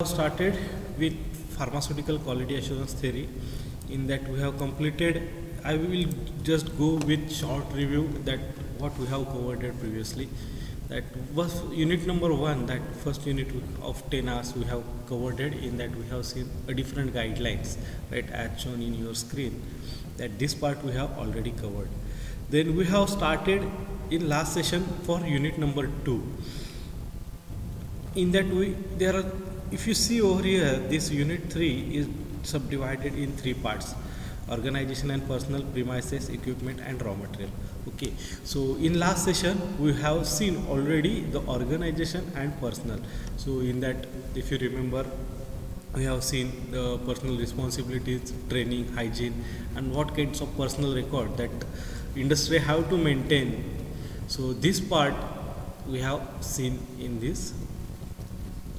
started with pharmaceutical quality assurance theory. In that we have completed, I will just go with short review that what we have covered previously. That was unit number 1, that first unit of 10 hours we have covered it. In that we have seen a different guidelines, right, as shown in your screen. That this part we have already covered. Then we have started in last session for unit number 2. In that there are, if you see over here, this unit 3 is subdivided in 3 parts: organization and personnel, premises, equipment and raw material. Okay, so in last session we have seen already the organization and personnel. So in that, if you remember, we have seen the personal responsibilities, training, hygiene, and what kinds of personal record that industry have to maintain. So this part we have seen in this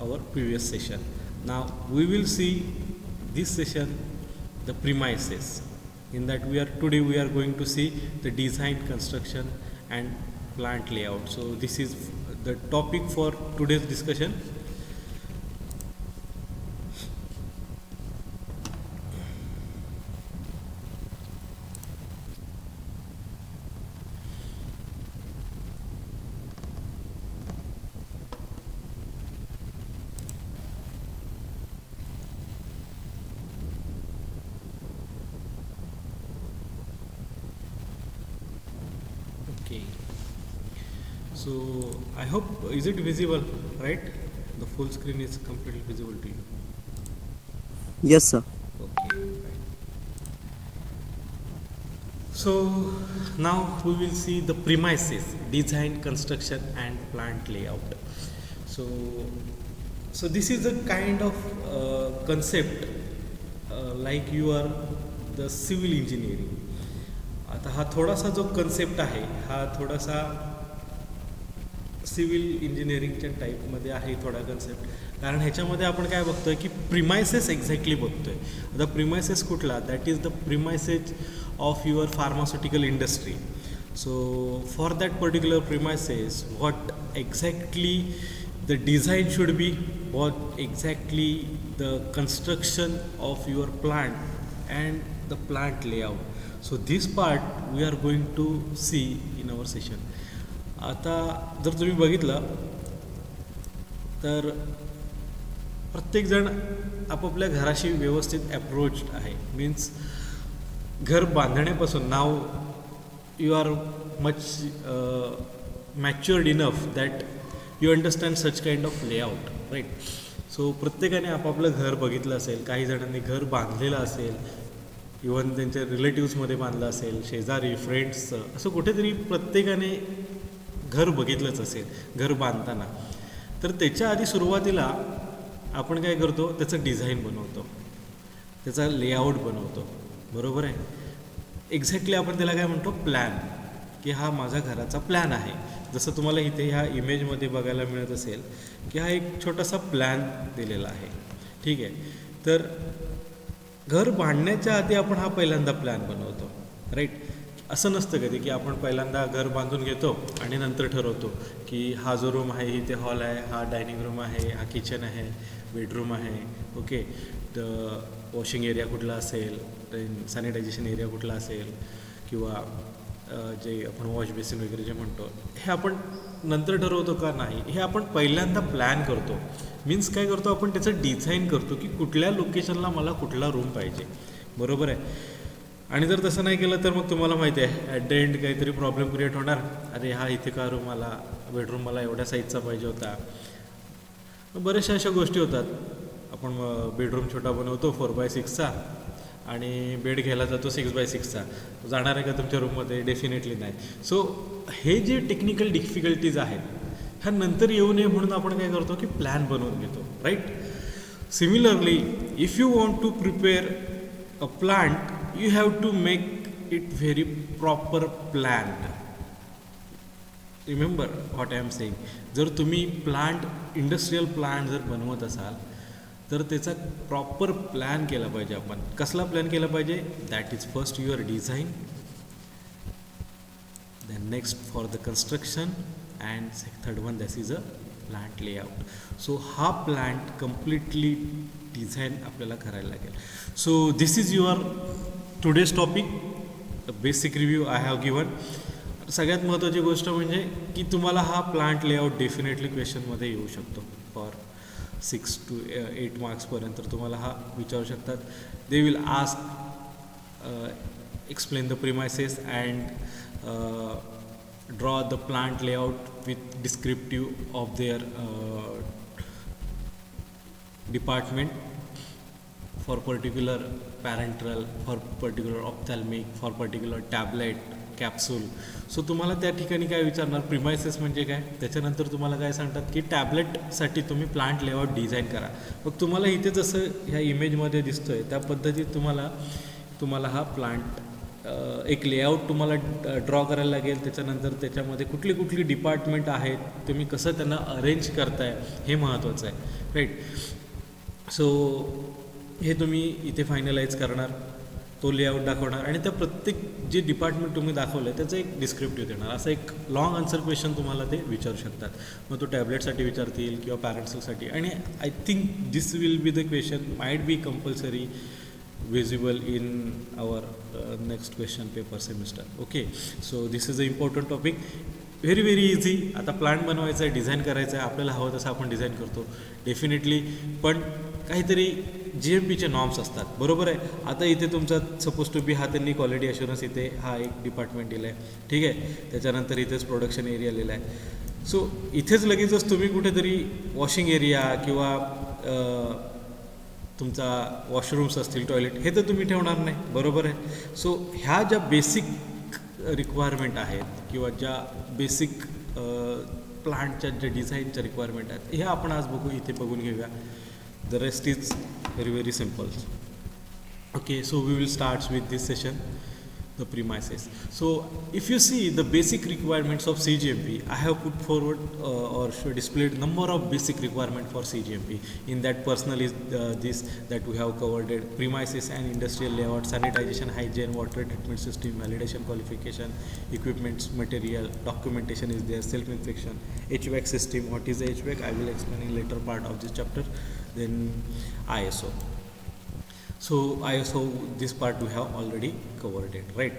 our previous session. Now we will see this session the premises. In that today we are going to see the design, construction and plant layout. So this is the topic for today's discussion. Okay, so I hope, is it visible, right? The full screen is completely visible to you. Yes, sir. Okay, right. So now we will see the premises, design, construction and plant layout. So this is a kind of concept like you are the civil engineering. आता हा थोडासा जो concept आहे हा थोडासा civil इंजिनिअरिंगच्या टाईपमध्ये आहे थोडा कन्सेप्ट. कारण ह्याच्यामध्ये आपण काय बघतोय की प्रिमायसेस एक्झॅक्टली बघतोय. आता प्रिमायसेस कुठला, that is the premises of your pharmaceutical industry. So for that particular premises what exactly the design should be, what exactly the construction of your plant and the plant layout. So this part we are going to see in our session. आता जर तुम्ही बघितलं तर प्रत्येकजण आपापल्या घराशी व्यवस्थित approach आहे. मीन्स घर बांधण्यापासून नाव you are much matured enough that you understand such kind of layout, right. So प्रत्येकाने आपापलं घर बघितलं असेल, काही जणांनी घर बांधलेलं असेल, इवन त्यांच्या रिलेटिव्समध्ये बांधलं असेल, शेजारी, फ्रेंड्सचं, असं कुठेतरी प्रत्येकाने घर बघितलंच असेल घर बांधताना. तर त्याच्या आधी सुरुवातीला आपण काय करतो, त्याचं डिझाईन बनवतो, त्याचा लेआउट बनवतो, बरोबर आहे. एक्झॅक्टली आपण त्याला काय म्हणतो, प्लॅन, की हा माझा घराचा प्लॅन आहे. जसं तुम्हाला इथे ह्या इमेजमध्ये बघायला मिळत असेल की हा एक छोटासा प्लॅन दिलेला आहे, ठीक आहे. तर घर बांधण्याच्या आधी आपण हा पहिल्यांदा प्लॅन बनवतो, राईट. असं नसतं कधी की आपण पहिल्यांदा घर बांधून घेतो आणि नंतर ठरवतो की हा जो रूम आहे इथे हॉल आहे, हा डायनिंग रूम आहे, हा किचन आहे, बेडरूम आहे, ओके, द वॉशिंग एरिया कुठला असेल, सॅनिटायझेशन एरिया कुठला असेल, किंवा जे आपण वॉश बेसिन वगैरे जे म्हणतो हे आपण नंतर ठरवतो का, नाही. हे आपण पहिल्यांदा प्लॅन करतो. मीन्स काय करतो, आपण त्याचं डिझाईन करतो की कुठल्या लोकेशनला मला कुठला रूम पाहिजे, बरोबर आहे. आणि जर तसं नाही केलं तर मग तुम्हाला माहिती आहे ॲट द एंड काहीतरी प्रॉब्लेम क्रिएट होणार. अरे हा इथे का रूम मला, बेडरूम मला एवढ्या साईजचा पाहिजे होता. बऱ्याचशा अशा गोष्टी होतात. आपण बेडरूम छोटा बनवतो 4x6चा आणि बेड घ्यायला जातो 6x6चा. जाणार आहे का तुमच्या रूममध्ये, डेफिनेटली नाही. सो हे जे टेक्निकल डिफिकल्टीज आहेत ह्या नंतर येऊ नये म्हणून आपण काय करतो की प्लॅन बनवून घेतो, right. Similarly if you want to prepare a plant you have to make it very proper planned. Remember what I am saying. जर तुम्ही प्लांट, इंडस्ट्रियल प्लांट जर बनवत असाल तर त्याचा प्रॉपर प्लॅन केला पाहिजे. आपण कसला प्लॅन केला पाहिजे, that is first your design, then next for the construction and third one that is a plant layout. So हा प्लांट कम्प्लिटली डिझाईन आपल्याला करायला लागेल. So this is your today's topic, basic review I have given. सगळ्यात महत्त्वाची गोष्ट म्हणजे की तुम्हाला हा प्लांट लेआउट डेफिनेटली क्वेश्चनमध्ये येऊ शकतो. फॉर 6 to 8 मार्क्सपर्यंत तुम्हाला हा विचारू शकतात. दे will ask explain the premises and draw the plant layout with descriptive of their department for particular parenteral, for particular ophthalmic, for particular tablet, capsule. So तुम्हाला त्या ठिकाणी काय विचारणार, प्रिमायसेस म्हणजे काय, त्याच्यानंतर तुम्हाला काय सांगतात की टॅबलेटसाठी तुम्ही प्लांट लेआउट डिझाईन करा. मग तुम्हाला इथे जसं ह्या इमेजमध्ये दिसतो आहे त्या पद्धतीत तुम्हाला हा प्लांट एक लेआउट तुम्हाला ड्रॉ करायला लागेल. त्याच्यानंतर त्याच्यामध्ये कुठली कुठली डिपार्टमेंट आहेत, तुम्ही कसं त्यांना अरेंज करताय हे महत्त्वाचं आहे, राईट. सो हे तुम्ही इथे फायनलाइज करणार, तो लेआउट दाखवणार आणि त्या प्रत्येक जे डिपार्टमेंट तुम्ही दाखवलं आहे त्याचं एक डिस्क्रिप्टिव्ह देणार. असं एक लॉंग आन्सर क्वेश्चन तुम्हाला ते विचारू शकतात. मग तो टॅबलेटसाठी विचारतील किंवा पॅरेंट्ससाठी. आणि I think this will be the question might be compulsory visible in our next question paper semester. Okay, so this is an important topic, very easy. आता प्लांट बनवायचा आहे, डिझाईन करायचं आहे, आपल्याला हवं तसं आपण डिझाईन करतो डेफिनेटली. पण काहीतरी GMPचे नॉर्म्स असतात, बरोबर आहे. आता इथे तुमचा सपोज टू बी हा त्यांनी क्वालिटी अश्युरन्स इथे हा एक डिपार्टमेंट दिला आहे, ठीक आहे. त्याच्यानंतर इथेच प्रोडक्शन एरिया लिहिला आहे. सो इथेच लगेचच तुम्ही कुठेतरी वॉशिंग एरिया किंवा तुमचा वॉशरूम्स असतील, टॉयलेट, हे तर तुम्ही ठेवणार नाही, बरोबर आहे. सो ह्या ज्या बेसिक रिक्वायरमेंट आहेत किंवा ज्या बेसिक प्लांटच्या ज्या डिझाईनच्या रिक्वायरमेंट आहेत हे आपण आज इथे बघून घेऊया. The rest is very simple. Okay, so we will start with this session, the premises. So if you see the basic requirements of CGMP, I have put forward or displayed number of basic requirements for CGMP. In that personal is this that we have covered it: premises and industrial layout, sanitization, hygiene, water treatment system, validation, qualification, equipments, material, documentation is there, self inspection, HVAC system. What is the HVAC? I will explain in later part of this chapter. Then ISO. So ISO, this part we have already covered it, right.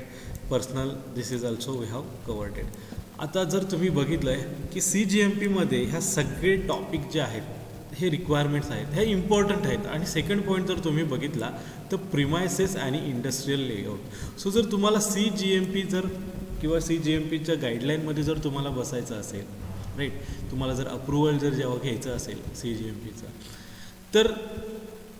Personal, this is also we have covered it. आता जर तुम्ही बघितलं आहे की CGMPमध्ये ह्या सगळे topic जे आहेत हे रिक्वायरमेंट्स आहेत, हे इम्पॉर्टंट आहेत. आणि सेकंड पॉईंट जर तुम्ही बघितला तर प्रिमायसेस आणि इंडस्ट्रियल लेआउट. सो जर तुम्हाला CGMP किंवा CGMPच्या गाईडलाईनमध्ये जर तुम्हाला बसायचं असेल, राईट, तुम्हाला जर अप्रुव्हल जेव्हा घ्यायचं असेल CGMPचं, तर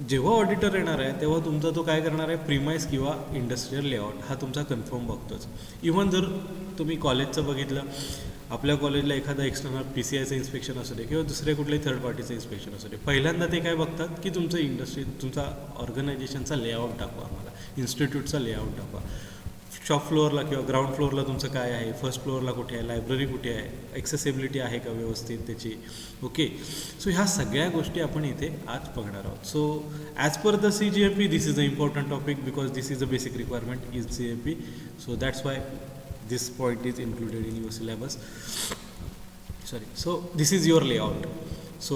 जेव्हा ऑडिटर येणार आहे तेव्हा तुमचा तो काय करणार आहे, प्रिमाइस किंवा इंडस्ट्रियल लेआउट हा तुमचा कन्फर्म बघतोच. इव्हन जर तुम्ही कॉलेजचं बघितलं, आपल्या कॉलेजला एखादा एक्सटर्नल PCIचं इन्स्पेक्शन असू दे किंवा दुसऱ्या कुठल्याही थर्ड पार्टीचं इन्स्पेक्शन असू दे, पहिल्यांदा ते काय बघतात की तुमचं तुमचा ऑर्गनायझेशनचा लेआउट दाखवा, आम्हाला इन्स्टिट्यूटचा लेआउट दाखवा. शॉप फ्लोअरला किंवा ग्राउंड फ्लोअरला तुमचं काय आहे, फर्स्ट फ्लोअरला कुठे आहे, लायब्ररी कुठे आहे, ॲक्सेसिबिलिटी आहे का व्यवस्थित त्याची. ओके, सो ह्या सगळ्या गोष्टी आपण इथे आज बघणार आहोत. So as per the CGMP, this is a important topic because this is a basic requirement in CGMP. So that's why this point is included in your syllabus. Sorry, so this is your layout. So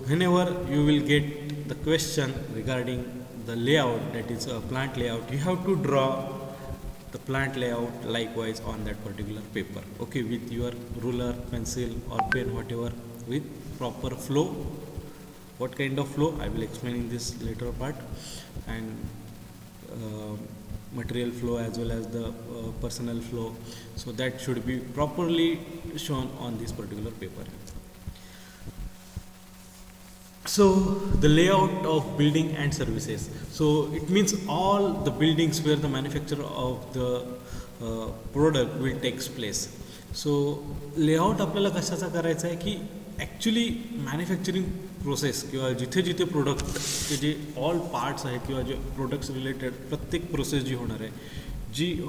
whenever you will get the question regarding the layout, that is a plant layout, you have to draw the plant layout likewise on that particular paper, okay, with your ruler, pencil or pen, whatever, with proper flow. What kind of flow I will explain in this later part, and material flow as well as the personal flow, so that should be properly shown on this particular paper. So the layout of building and services, so it means all the buildings where the manufacture of the product will takes place. So layout आपल्याला कशाचा करायचा आहे की actually manufacturing process किंवा जिथे जिथे प्रोडक्टचे जे ऑल पार्ट्स आहेत किंवा जे प्रोडक्ट्स रिलेटेड प्रत्येक प्रोसेस जी होणार आहे, जी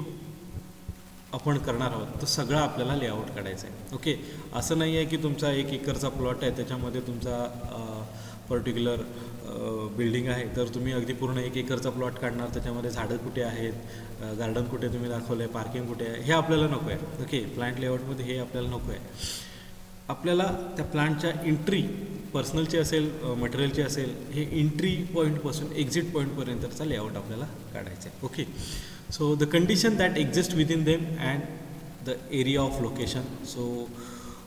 आपण करणार आहोत, तर सगळं आपल्याला लेआउट काढायचं आहे. ओके, असं नाही आहे की तुमचा 1 एकरचा प्लॉट आहे, त्याच्यामध्ये तुमचा पर्टिक्युलर बिल्डिंग आहे, तर तुम्ही अगदी पूर्ण 1 एकरचा प्लॉट काढणार, त्याच्यामध्ये झाडं कुठे आहेत, गार्डन कुठे तुम्ही दाखवलं आहे, पार्किंग कुठे आहे, हे आपल्याला नको आहे. ओके, प्लांट लेआउटमध्ये हे आपल्याला नको आहे. आपल्याला त्या प्लांटच्या एंट्री पर्सनलची असेल मटेरियलची असेल हे एंट्री पॉईंटपासून एक्झिट पॉईंटपर्यंतचा लेआउट आपल्याला काढायचा आहे. Okay, so the condition that exist within them and the area of location. So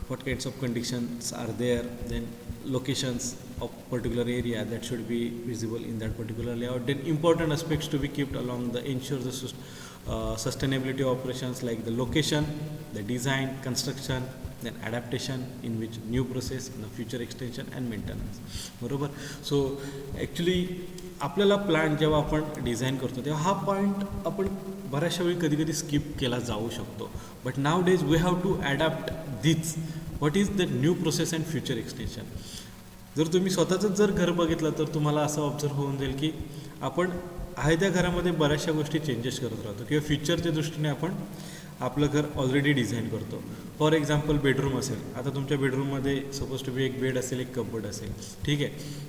what kinds of conditions are there, then locations of particular area that should be visible in that particular layout, then important aspects to be kept along the ensure the sustainability of operations like the location, the design, construction, then adaptation in which new process, the future extension and maintenance. बरोबर. So actually आपल्याला plan जेव्हा आपण design करतो तेव्हा हा point आपण बऱ्याचशा वेळी कधी कधी स्किप केला जाऊ शकतो. But nowadays we have to adapt this what is the new process and future extension. जर तुम्ही स्वतःचंच जर घर बघितलं तर तुम्हाला असं ऑब्झर्व होऊन जाईल की आपण आहे त्या घरामध्ये बऱ्याचशा गोष्टी चेंजेस करत राहतो किंवा फ्युचरच्या दृष्टीने आपण आपलं घर ऑलरेडी डिझाईन करतो. फॉर एक्झाम्पल बेडरूम असेल, आता तुमच्या बेडरूममध्ये सपोज टू बी एक बेड असेल, एक कबर्ड असेल, ठीक आहे.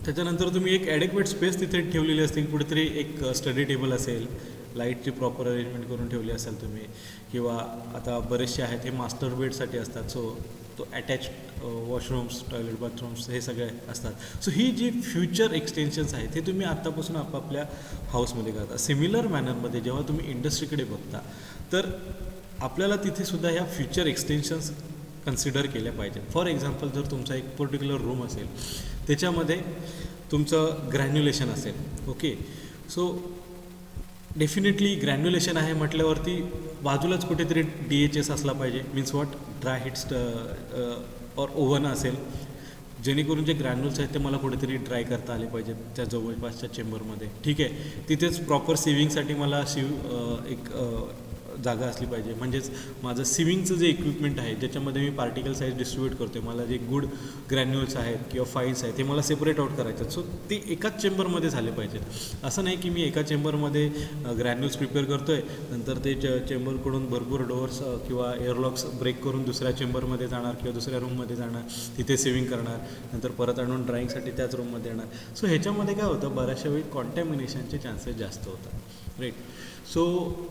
त्याच्यानंतर तुम्ही एक ॲडेक्वेट स्पेस तिथे ठेवलेली असतील, कुठेतरी एक स्टडी टेबल असेल, लाईटची प्रॉपर अरेंजमेंट करून ठेवली असेल तुम्ही, किंवा आता बरेचसे आहेत हे मास्टर बेडसाठी असतात. सो तो अटॅच्ड वॉशरूम्स, टॉयलेट, बाथरूम्स हे सगळे असतात. सो ही जी फ्युचर एक्सटेन्शन्स आहेत हे तुम्ही आत्तापासून आपापल्या हाऊसमध्ये करता. सिमिलर मॅनरमध्ये जेव्हा तुम्ही इंडस्ट्रीकडे बघता तर आपल्याला तिथेसुद्धा ह्या फ्युचर एक्सटेन्शन्स कन्सिडर केल्या पाहिजेत. फॉर एक्झाम्पल जर तुमचा एक पर्टिक्युलर रूम असेल त्याच्यामध्ये तुमचं ग्रॅन्युलेशन असेल, ओके, सो डेफिनेटली ग्रॅन्युलेशन आहे म्हटल्यावरती बाजूलाच कुठेतरी DHS असला पाहिजे, मीन्स वॉट ड्राय हिट और ओव्हन असेल, जेणेकरून जे ग्रॅन्युल्स आहेत ते मला कुठेतरी ड्राय करता आले पाहिजेत त्या जवळपासच्या चेंबरमध्ये, ठीक आहे. तिथेच प्रॉपर सिविंगसाठी मला एक जागा असली पाहिजे. म्हणजेच माझं सिविंगचं जे इक्विपमेंट आहे ज्याच्यामध्ये मी पार्टिकल साईज डिस्ट्रीब्यूट करतो आहे, मला जे गुड ग्रॅन्युल्स आहेत किंवा फाईल्स आहेत ते मला सेपरेट आउट करायचे आहेत. सो ते एकाच चेंबरमध्ये झाले पाहिजेत. असं नाही की मी एका चेंबरमध्ये ग्रॅन्युल्स प्रिपेअर करतो आहे, नंतर ते चेंबरकडून भरपूर डोअर्स किंवा एअरलॉक्स ब्रेक करून दुसऱ्या चेंबरमध्ये जाणार किंवा दुसऱ्या रूममध्ये जाणार, तिथे सेविंग करणार, नंतर परत आणून ड्राईंगसाठी त्याच रूममध्ये येणार. सो ह्याच्यामध्ये काय होतं, बऱ्याचशा वेळी कॉन्टॅमिनेशनचे चान्सेस जास्त होतात, राईट. सो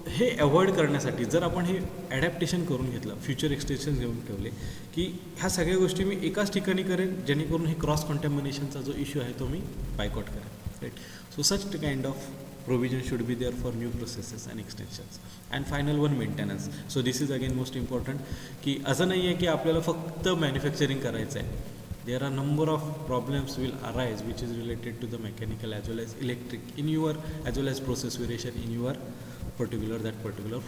हे अवॉइड करण्यासाठी जर आपण हे ॲडॅप्टेशन करून घेतलं, फ्युचर एक्सटेन्शन घेऊन ठेवले की ह्या सगळ्या गोष्टी मी एकाच ठिकाणी करेन, जेणेकरून हे क्रॉस कॉन्टॅमिनेशनचा जो इश्यू आहे तो मी बायकॉट करेन, right. So such kind of provision should be there for new processes and extensions. And final one, maintenance. So this is again most important की असं नाही आहे की आपल्याला फक्त मॅन्युफॅक्चरिंग करायचं आहे. There are number of problems will arise which is related to the mechanical as well as electric in your as well as process variation in your particular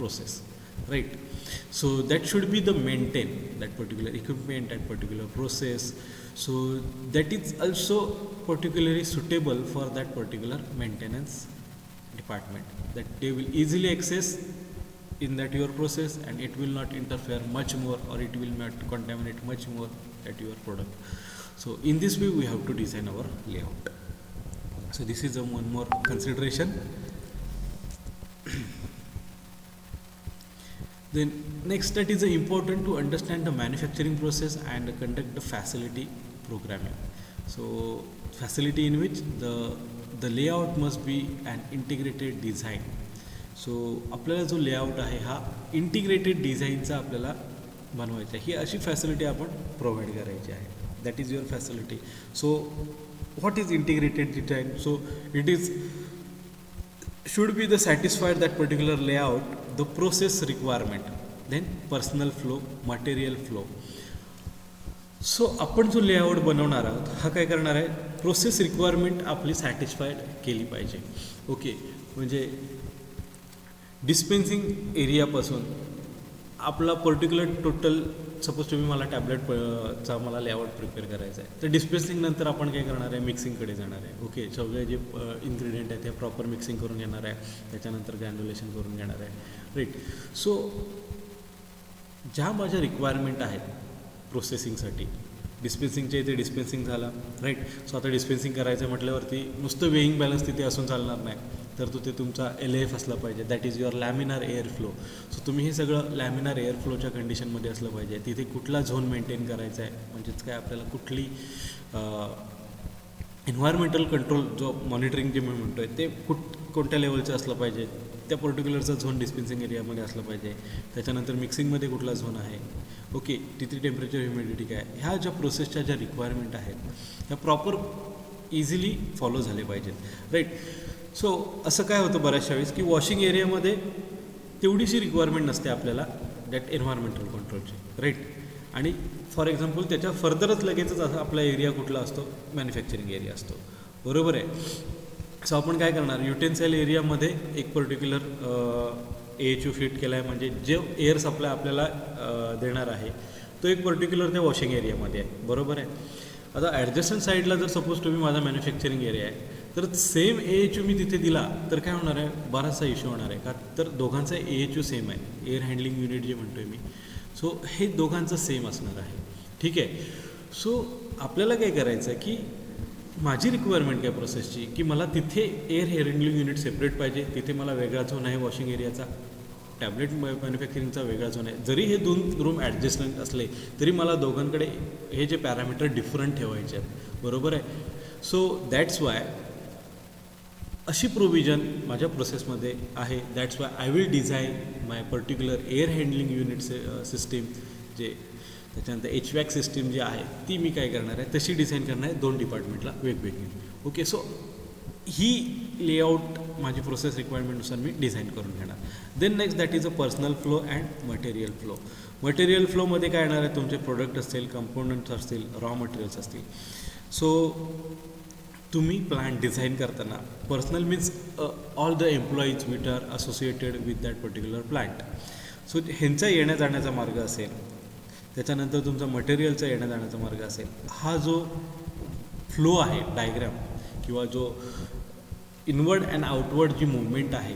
process, right. So that should be the maintain that particular equipment, that particular process, so that is also particularly suitable for that particular maintenance department, that they will easily access in that your process and it will not interfere much more or it will not contaminate much more at your product. So in this way we have to design our layout. So this is one more consideration. Then next, that is important to understand the manufacturing process and conduct the facility programming. So facility in which the layout must be an integrated design. So आपल्याला जो layout आहे हा integrated डिझाईनचा आपल्याला बनवायचा आहे. ही अशी facility आपण provide करायची आहे. That is your facility. So what is integrated design? So it is should be the satisfied that particular layout, the process requirement, then personal flow, material flow. So आपण जो layout बनवणार आहोत हा काय करणार आहे, प्रोसेस रिक्वायरमेंट आपली satisfied केली पाहिजे. ओके, म्हणजे डिस्पेन्सिंग एरियापासून आपला पर्टिक्युलर टोटल, सपोज तुम्ही मला टॅबलेटचा मला लेआउट प्रिपेअर करायचा आहे, तर डिस्पेन्सिंग नंतर आपण काय करणार आहे, मिक्सिंगकडे जाणार आहे. ओके, सगळे जे इन्ग्रेडियंट आहेत ते प्रॉपर मिक्सिंग करून घेणार आहे, त्याच्यानंतर ग्रॅन्युलेशन करून घेणार आहे, राईट. सो ज्या माझ्या रिक्वायरमेंट आहेत प्रोसेसिंगसाठी, डिस्पेन्सिंगच्या इथे डिस्पेन्सिंग झाला, राईट. सो आता डिस्पेन्सिंग करायचं म्हटल्यावरती नुसतं वेईंग बॅलन्स तिथे असून चालणार नाही, तर तो ते तुमचा LAF असला पाहिजे, that is your laminar air flow. So तुम्ही हे सगळं लॅमिनार एअर फ्लोच्या कंडिशनमध्ये असलं पाहिजे. तिथे कुठला झोन मेंटेन करायचा आहे, म्हणजेच काय आपल्याला कुठली एन्व्हायरमेंटल कंट्रोल जो मॉनिटरिंग जे मी म्हणतो आहे ते कोणत्या लेवलचं असलं पाहिजे, त्या पर्टिक्युलरचा झोन डिस्पेन्सिंग एरियामध्ये असलं पाहिजे. त्याच्यानंतर मिक्सिंगमध्ये कुठला झोन आहे, ओके, तिथे टेम्परेचर, ह्युमिडिटी काय, ह्या ज्या प्रोसेसच्या ज्या रिक्वायरमेंट आहेत ह्या प्रॉपर इझिली फॉलो झाले पाहिजेत, राईट. सो असं काय होतं बऱ्याचशा वेळेस की वॉशिंग एरियामध्ये तेवढीशी रिक्वायरमेंट नसते आपल्याला दॅट एन्व्हायरमेंटल कंट्रोलची, राईट. आणि फॉर एक्झाम्पल त्याच्या फर्दरच लगेचच असं आपला एरिया कुठला असतो, मॅन्युफॅक्चरिंग एरिया असतो, बरोबर आहे. सो आपण काय करणार, युटेन्साईल एरियामध्ये एक पर्टिक्युलर AHU फिट केला आहे, म्हणजे जे एअर सप्लाय आपल्याला देणार आहे तो एक पर्टिक्युलर त्या वॉशिंग एरियामध्ये आहे, बरोबर आहे. आता ॲडजस्टंट साईडला जर सपोज तुम्ही माझा मॅन्युफॅक्चरिंग एरिया आहे तर सेम AHU मी तिथे दिला तर काय होणार आहे, बराचसा इश्यू होणार आहे. का तर दोघांचा AHU सेम आहे, एअर हँडलिंग युनिट जे म्हणतो आहे मी. सो हे दोघांचं सेम असणार आहे, ठीक आहे. सो आपल्याला काय करायचं आहे की माझी रिक्वायरमेंट काय प्रोसेसची की मला तिथे एअर हँडलिंग युनिट सेपरेट पाहिजे, तिथे मला वेगळा झोन आहे वॉशिंग एरियाचा, टॅबलेट मॅन्युफॅक्चरिंगचा वेगळा झोन आहे. जरी हे 2 रूम ॲडजस्टमेंट असले तरी मला दोघांकडे हे जे पॅरामीटर डिफरंट ठेवायचे आहेत, बरोबर आहे. सो दॅट्स वाय अशी प्रोव्हिजन माझ्या प्रोसेसमध्ये आहे. That's why I will design my particular air handling unit system, जे त्याच्यानंतर HVAC सिस्टीम जी आहे ती मी काय करणार आहे तशी डिझाईन करणार आहे 2 डिपार्टमेंटला वेगवेगळी. ओके, सो ही लेआउट माझी प्रोसेस रिक्वायरमेंटनुसार मी डिझाईन करून घेणार. Then next that is a personnel flow and material flow. Material फ्लोमध्ये काय येणार आहे, तुमचे प्रोडक्ट असतील, कंपोनंट्स असतील, रॉ मटेरियल्स असतील. सो तुम्ही प्लांट डिझाईन करताना personnel means all the employees which are associated with that particular plant. So ह्यांचा येण्या जाण्याचा मार्ग असेल, त्याच्यानंतर तुमचा मटेरियलचा येण्या जाण्याचा मार्ग असेल, हा जो फ्लो आहे डायग्राम किंवा जो इनवर्ड अँड आउटवर्ड जी मुवमेंट आहे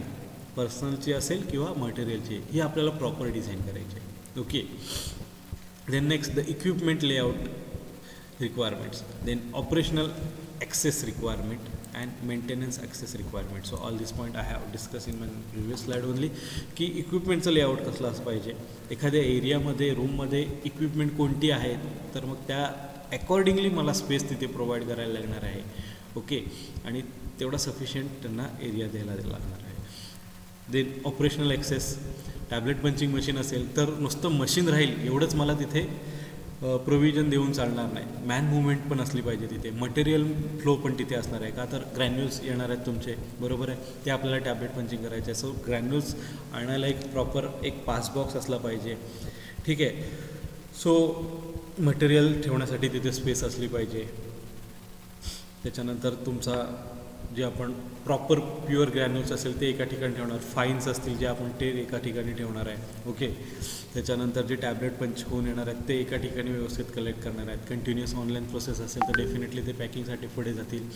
पर्सनलची असेल किंवा मटेरियलची, ही आपल्याला प्रॉपर डिझाईन करायची आहे. Okay, then next the equipment layout requirements, then operational access requirement and maintenance access requirement. So all this point I have discussed in my previous slide only की इक्विपमेंटचं लेआउट कसलं असं पाहिजे, एखाद्या एरियामध्ये रूममध्ये इक्विपमेंट कोणती आहेत तर मग त्या अकॉर्डिंगली मला स्पेस तिथे प्रोव्हाइड करायला लागणार आहे. ओके, आणि तेवढा सफिशियंट त्यांना एरिया द्यायला लागणार आहे. Then operational access, tablet punching machine असेल तर नुसतं मशीन राहील एवढंच मला तिथे प्रोव्हिजन देऊन चालणार नाही, मॅन मुवमेंट पण असली पाहिजे तिथे, मटेरियल फ्लो पण तिथे असणार आहे. का तर ग्रॅन्युल्स येणार आहेत तुमचे, बरोबर आहे, ते आपल्याला टॅबलेट पंचिंग करायचे आहे. सो ग्रॅन्युल्स आणायला एक प्रॉपर एक पास बॉक्स असला पाहिजे, ठीक आहे. सो मटेरियल ठेवण्यासाठी तिथे स्पेस असली पाहिजे. त्याच्यानंतर तुमचा जे आपण प्रॉपर प्युअर ग्रॅन्युल्स असेल ते एका ठिकाणी ठेवणार, फाईन्स असतील जे आपण ते एका ठिकाणी ठेवणार आहे. ओके, त्याच्यानंतर जे टॅबलेट पंच होऊन येणार आहेत ते एका ठिकाणी व्यवस्थित कलेक्ट करणार आहेत. कंटिन्युअस ऑनलाईन प्रोसेस असेल तर डेफिनेटली ते पॅकिंगसाठी पुढे जातील.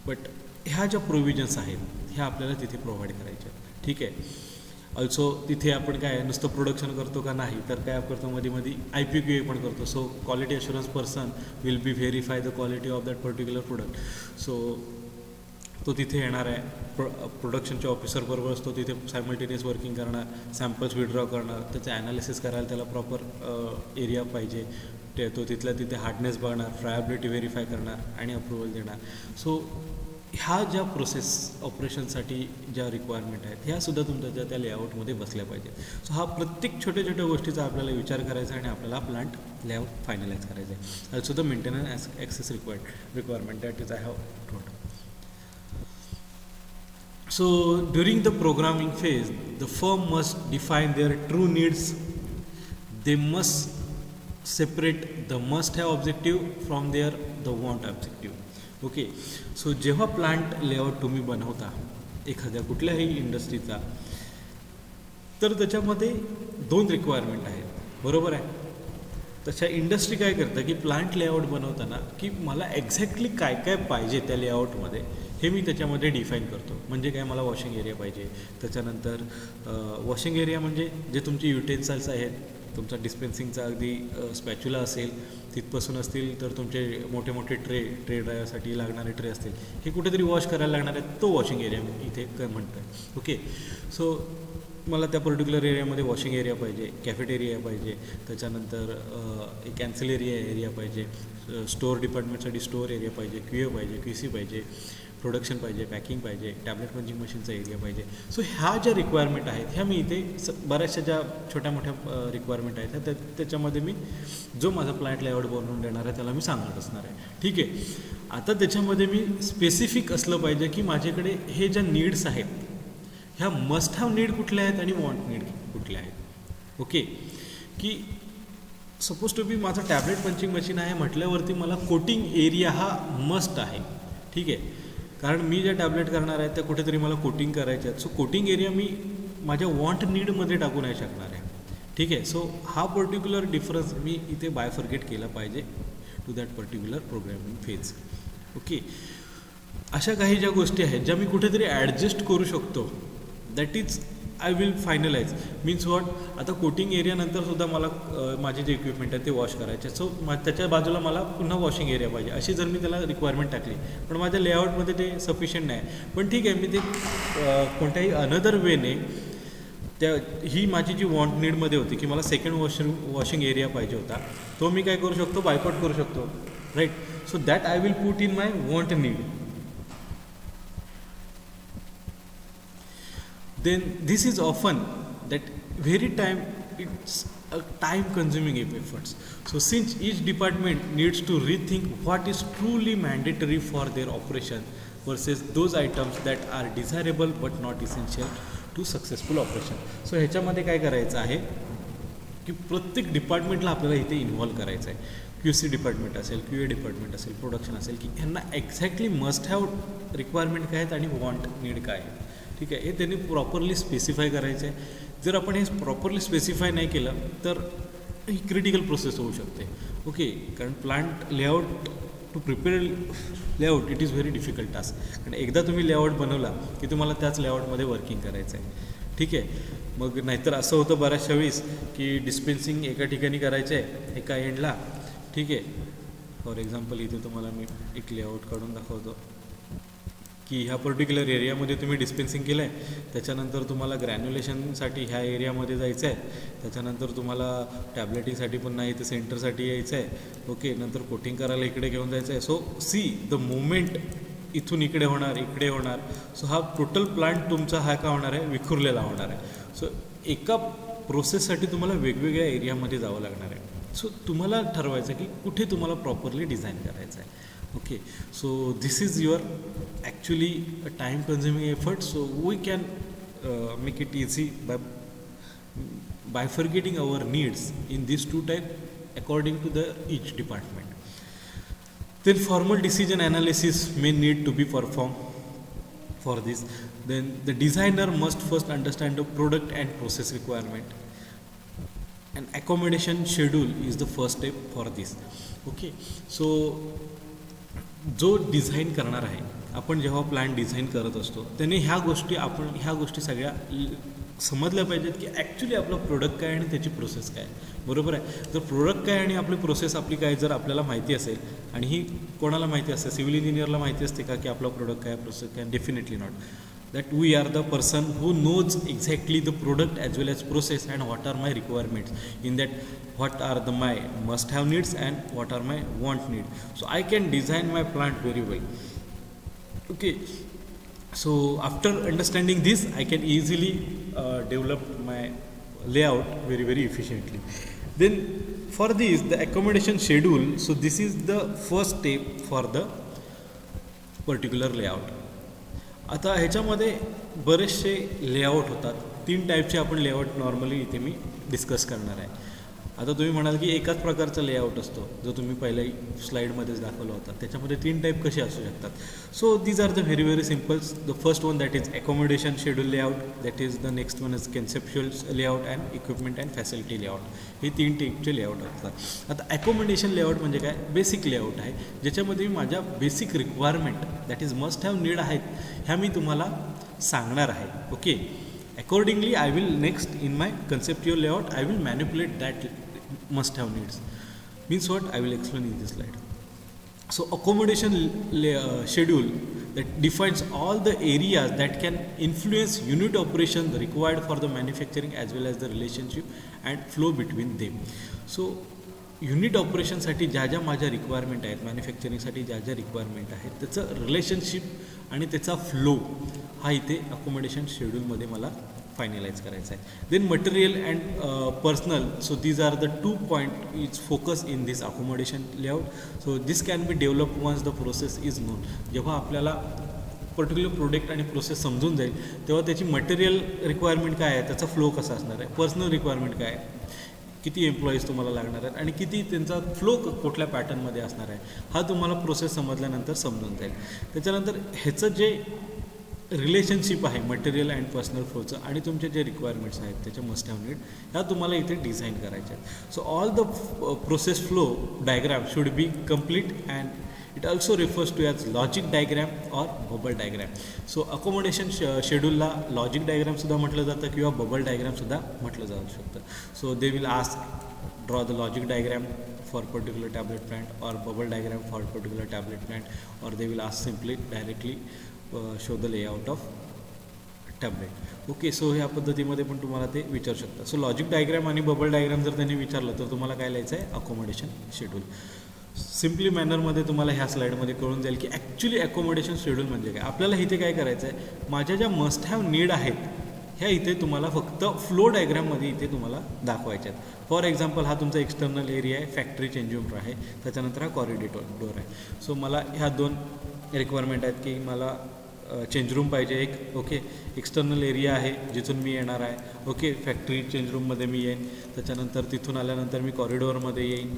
बट ह्या ज्या प्रोव्हिजन्स आहेत ह्या आपल्याला तिथे प्रोव्हाइड करायच्या, ठीक आहे. ऑल्सो तिथे आपण काय नुसतं प्रोडक्शन करतो का नाही तर काय करतो, मध्ये IPQA पण करतो. So quality assurance person will be verify the quality of that particular product. So तो तिथे येणार आहे, प्रोडक्शनच्या ऑफिसरबरोबरच तो तिथे सायमल्टेनियस वर्किंग करणार, सॅम्पल्स विड्रॉ करणार, त्याचं ॲनालिसिस करायला त्याला प्रॉपर एरिया पाहिजे, तो तिथल्या तिथे हार्डनेस बघणार, फ्रायबिलिटी व्हेरीफाय करणार आणि अप्रुव्हल देणार. सो ह्या ज्या प्रोसेस ऑपरेशनसाठी ज्या रिक्वायरमेंट आहेत ह्यासुद्धा तुमच्या त्या लेआउटमध्ये बसल्या पाहिजेत. सो हा प्रत्येक छोट्या छोट्या गोष्टीचा आपल्याला विचार करायचा आणि आपल्याला प्लांट लेआउट फायनलाइज करायचं आहे. Also the maintenance access requirement that is I have told. So during the programming phase, the firm must define their true needs. They must separate the must-have objective from the want objective. Okay. So जेव्हा plant layout तुम्ही बनवता एखाद्या कुठल्याही इंडस्ट्रीचा तर त्याच्यामध्ये 2 requirement आहेत, बरोबर आहे. तशा इंडस्ट्री काय करतं की प्लांट लेआउट बनवताना की मला एक्झॅक्टली काय काय पाहिजे त्या लेआउटमध्ये हे मी त्याच्यामध्ये डिफाईन करतो. म्हणजे काय, मला वॉशिंग एरिया पाहिजे, त्याच्यानंतर वॉशिंग एरिया म्हणजे जे तुमचे युटेन्सिल्स आहेत, तुमचा डिस्पेन्सिंगचा अगदी स्पॅच्युला असेल तिथपासून असतील तर तुमचे मोठे मोठे ट्रे ड्रायसाठी लागणारे ट्रे असतील, हे कुठेतरी वॉश करायला लागणार आहेत, तो वॉशिंग एरिया मी इथे म्हणतो आहे. ओके, सो मला त्या पर्टिक्युलर एरियामध्ये वॉशिंग एरिया पाहिजे, कॅफेटेरिया पाहिजे, त्याच्यानंतर एक एन्सिलरी एरिया पाहिजे, स्टोअर डिपार्टमेंटसाठी स्टोअर एरिया पाहिजे, QA पाहिजे, QC पाहिजे, प्रोडक्शन पाहिजे, पॅकिंग पाहिजे, टॅबलेट पंचिंग मशीनचा एरिया पाहिजे. सो ह्या ज्या रिक्वायरमेंट आहेत ह्या मी इथे बऱ्याचशा ज्या छोट्या मोठ्या रिक्वायरमेंट आहेत त्याच्यामध्ये मी जो माझा प्लांट लेआउट बनवून देणार आहे त्याला मी सांगत असणार आहे. ठीक आहे. आता त्याच्यामध्ये मी स्पेसिफिक असलं पाहिजे की माझ्याकडे हे ज्या नीड्स आहेत ह्या मस्ट हॅव नीड कुठल्या आहेत आणि वॉन्ट नीड कुठल्या आहेत. ओके. की सपोज टू बी माझं टॅबलेट पंचिंग मशीन आहे म्हटल्यावरती मला कोटिंग एरिया हा मस्ट आहे. ठीक आहे. कारण मी ज्या टॅबलेट करणार आहे त्या कुठेतरी मला कोटिंग करायचे आहेत. सो कोटिंग एरिया मी माझ्या वॉन्ट नीडमध्ये टाकू नाही शकणार आहे. ठीक आहे. सो हा पर्टिक्युलर डिफरन्स मी इथे बायफर्गेट केला पाहिजे to that particular programming phase. Okay. अशा काही ज्या गोष्टी आहेत ज्या मी कुठेतरी ॲडजस्ट करू शकतो that is I will finalise. Means what, आता कोटिंग एरियानंतर सुद्धा मला माझे जे इक्विपमेंट आहे ते वॉश करायचे. सो त्याच्या बाजूला मला पुन्हा वॉशिंग एरिया पाहिजे अशी जर मी त्याला रिक्वायरमेंट टाकली पण माझ्या लेआउटमध्ये ते सफिशियंट नाही. पण ठीक आहे, मी ते कोणत्याही अनदर वेने त्या ही माझी जी वॉन्ट नीडमध्ये होती की मला सेकंड वॉशिंग एरिया पाहिजे होता तो मी काय करू शकतो, बायकॉट करू शकतो. Right. So that I will put in my want need. Then this is often that very time it's a time consuming efforts. So since each department needs to rethink what is truly mandatory for their operation versus those items that are desirable but not essential to successful operation. So ह्याच्यामध्ये काय करायचं आहे की प्रत्येक डिपार्टमेंटला आपल्याला इथे involve करायचं आहे. QC डिपार्टमेंट असेल, QA डिपार्टमेंट असेल, प्रोडक्शन असेल, की ह्यांना एक्झॅक्टली मस्ट हॅव रिक्वायरमेंट काय आहेत आणि वॉन्ट नीड काय आहे. ठीक आहे. हे त्यांनी प्रॉपरली स्पेसिफाय करायचं आहे. जर आपण हे प्रॉपरली स्पेसिफाय नाही केलं तर ही क्रिटिकल प्रोसेस होऊ शकते. ओके. कारण plant layout to prepare layout it is very difficult task. कारण एकदा तुम्ही लेआउट बनवला की तुम्हाला त्याच लेआउटमध्ये वर्किंग करायचं आहे. ठीक आहे. मग नाहीतर असं होतं बऱ्याचशा वेळेस की डिस्पेन्सिंग एका ठिकाणी करायचं आहे एका एंडला. ठीक आहे. फॉर एक्झाम्पल इथे तुम्हाला मी एक लेआउट काढून दाखवतो की ह्या पर्टिक्युलर एरियामध्ये तुम्ही डिस्पेन्सिंग केलं आहे, त्याच्यानंतर तुम्हाला ग्रॅन्युलेशनसाठी ह्या एरियामध्ये जायचं आहे, त्याच्यानंतर तुम्हाला टॅब्लेटिंगसाठी पुन्हा इथे सेंटरसाठी यायचं आहे. ओके. नंतर कोटिंग करायला इकडे घेऊन जायचं आहे. सो सी द मुवमेंट इथून इकडे होणार, इकडे होणार. सो हा टोटल प्लांट तुमचा हा का होणार आहे, विखुरलेला होणार आहे. सो एका प्रोसेससाठी तुम्हाला वेगवेगळ्या एरियामध्ये जावं लागणार आहे. सो तुम्हाला ठरवायचं की कुठे तुम्हाला प्रॉपरली डिझाईन करायचं आहे. Okay, so this is your actually a time consuming effort, so we can make it easy by bifurcating our needs in these two types according to the each department. Then formal decision analysis may need to be performed for this. Then the designer must first understand the product and process requirement. An accommodation schedule is the first step for this. Okay, so जो design करणार आहे, आपण जेव्हा plan design करत असतो त्याने ह्या गोष्टी सगळ्या समजल्या पाहिजेत की ॲक्च्युली आपलं प्रोडक्ट काय आणि त्याची प्रोसेस काय. बरोबर आहे. जर प्रोडक्ट काय आणि आपली प्रोसेस आपली काय जर आपल्याला माहिती असेल, आणि ही कोणाला माहिती असते, सिव्हिल इंजिनियरला माहिती असते का की आपला प्रोडक्ट काय, प्रोसेस काय, definitely not. That we are the person who knows exactly the product as well as process and what are my requirements. In that, what are my must have needs and what are my want needs. So I can design my plant very well. Okay. So after understanding this, I can easily develop my layout very efficiently. Then for this, the accommodation schedule. So this is the first step for the particular layout. आता ह्याच्यामध्ये बरेचसे layout होतात. 3 टाईपचे आपण layout normally इथे मी discuss करणार आहे. आता तुम्ही म्हणाल की एकाच प्रकारचा लेआउट असतो जो तुम्ही पहिल्या स्लाईडमध्येच दाखवला होता, त्याच्यामध्ये 3 टाईप कसे असू शकतात. So these are the very simples. The first one that is accommodation schedule layout, that is the next one is conceptual layout and equipment and facility layout. हे 3 टाईपचे लेआउट असतात. आता अकोमोडेशन लेआउट म्हणजे काय, basic layout आहे ज्याच्यामध्ये मी माझ्या basic requirement that is must have need आहेत ह्या मी तुम्हाला सांगणार आहे. Okay. Accordingly, I will next in my conceptual layout, I will manipulate that must have needs. Means what? I will explain in this slide. So accommodation schedule that defines all the areas that can influence unit operation required for the manufacturing as well as the relationship and flow between them. So unit ऑपरेशनसाठी ज्या ज्या माझ्या requirement आहेत, मॅन्युफॅक्चरिंगसाठी ज्या ज्या requirement आहेत, त्याचं relationship आणि त्याचा फ्लो हा इथे अकोमोडेशन शेड्यूलमध्ये मला फायनलाइज करायचा आहे. Then material and personnel, so these are the 2 point is focus in this accommodation layout. So this can be develop once the process is known. जेव्हा आपल्याला पर्टिक्युलर प्रोडक्ट आणि प्रोसेस समजून जाईल तेव्हा त्याची मटेरियल रिक्वायरमेंट काय आहे, त्याचा फ्लो कसा असणार आहे, पर्सनल रिक्वायरमेंट काय आहे, किती एम्प्लॉईज तुम्हाला लागणार आहेत आणि किती त्यांचा फ्लो कुठल्या पॅटर्नमध्ये असणार आहे, हा तुम्हाला प्रोसेस समजल्यानंतर समजून जाईल. त्याच्यानंतर ह्याचं जे रिलेशनशिप आहे मटेरियल अँड पर्सनल फ्लोचं आणि तुमचे जे रिक्वायरमेंट्स आहेत त्याचे मस्ट हॅव नीड, ह्या तुम्हाला इथे डिझाईन करायचे आहेत. So all the process flow diagram should be complete and it also refers to as logic diagram or bubble diagram. So accommodation शेड्यूलला लॉजिक डायग्रामसुद्धा म्हटलं जातं किंवा बबल डायग्रामसुद्धा म्हटलं जाऊ शकतं. So they will ask draw the logic diagram for particular tablet plant or bubble diagram for particular tablet plant, or they will ask simply directly show the layout of tablet. Okay, so ह्या पद्धतीमध्ये पण तुम्हाला ते विचारू शकतात. So logic diagram आणि bubble diagram जर त्यांनी विचारलं तर तुम्हाला काय लिहायचं आहे, अकोमोडेशन शेड्यूल. सिम्पली मॅनरमध्ये तुम्हाला ह्या स्लाईडमध्ये कळून जाईल की ॲक्च्युली अकोमोडेशन शेड्यूल म्हणजे काय. आपल्याला इथे काय करायचं आहे, माझ्या ज्या मस्ट हॅव नीड आहेत ह्या इथे तुम्हाला फक्त फ्लो डायग्राममध्ये इथे तुम्हाला दाखवायच्या आहेत. फॉर एक्झाम्पल हा तुमचा एक्सटर्नल एरिया आहे, फॅक्टरी चेंज रूम आहे, त्याच्यानंतर हा कॉरिडोर आहे. सो मला ह्या 2 रिक्वायरमेंट आहेत की मला चेंज रूम पाहिजे एक, ओके, एक्सटर्नल एरिया आहे जिथून मी येणार आहे, ओके, फॅक्टरी चेंज रूममध्ये मी येईन, त्याच्यानंतर तिथून आल्यानंतर मी कॉरिडोरमध्ये येईन,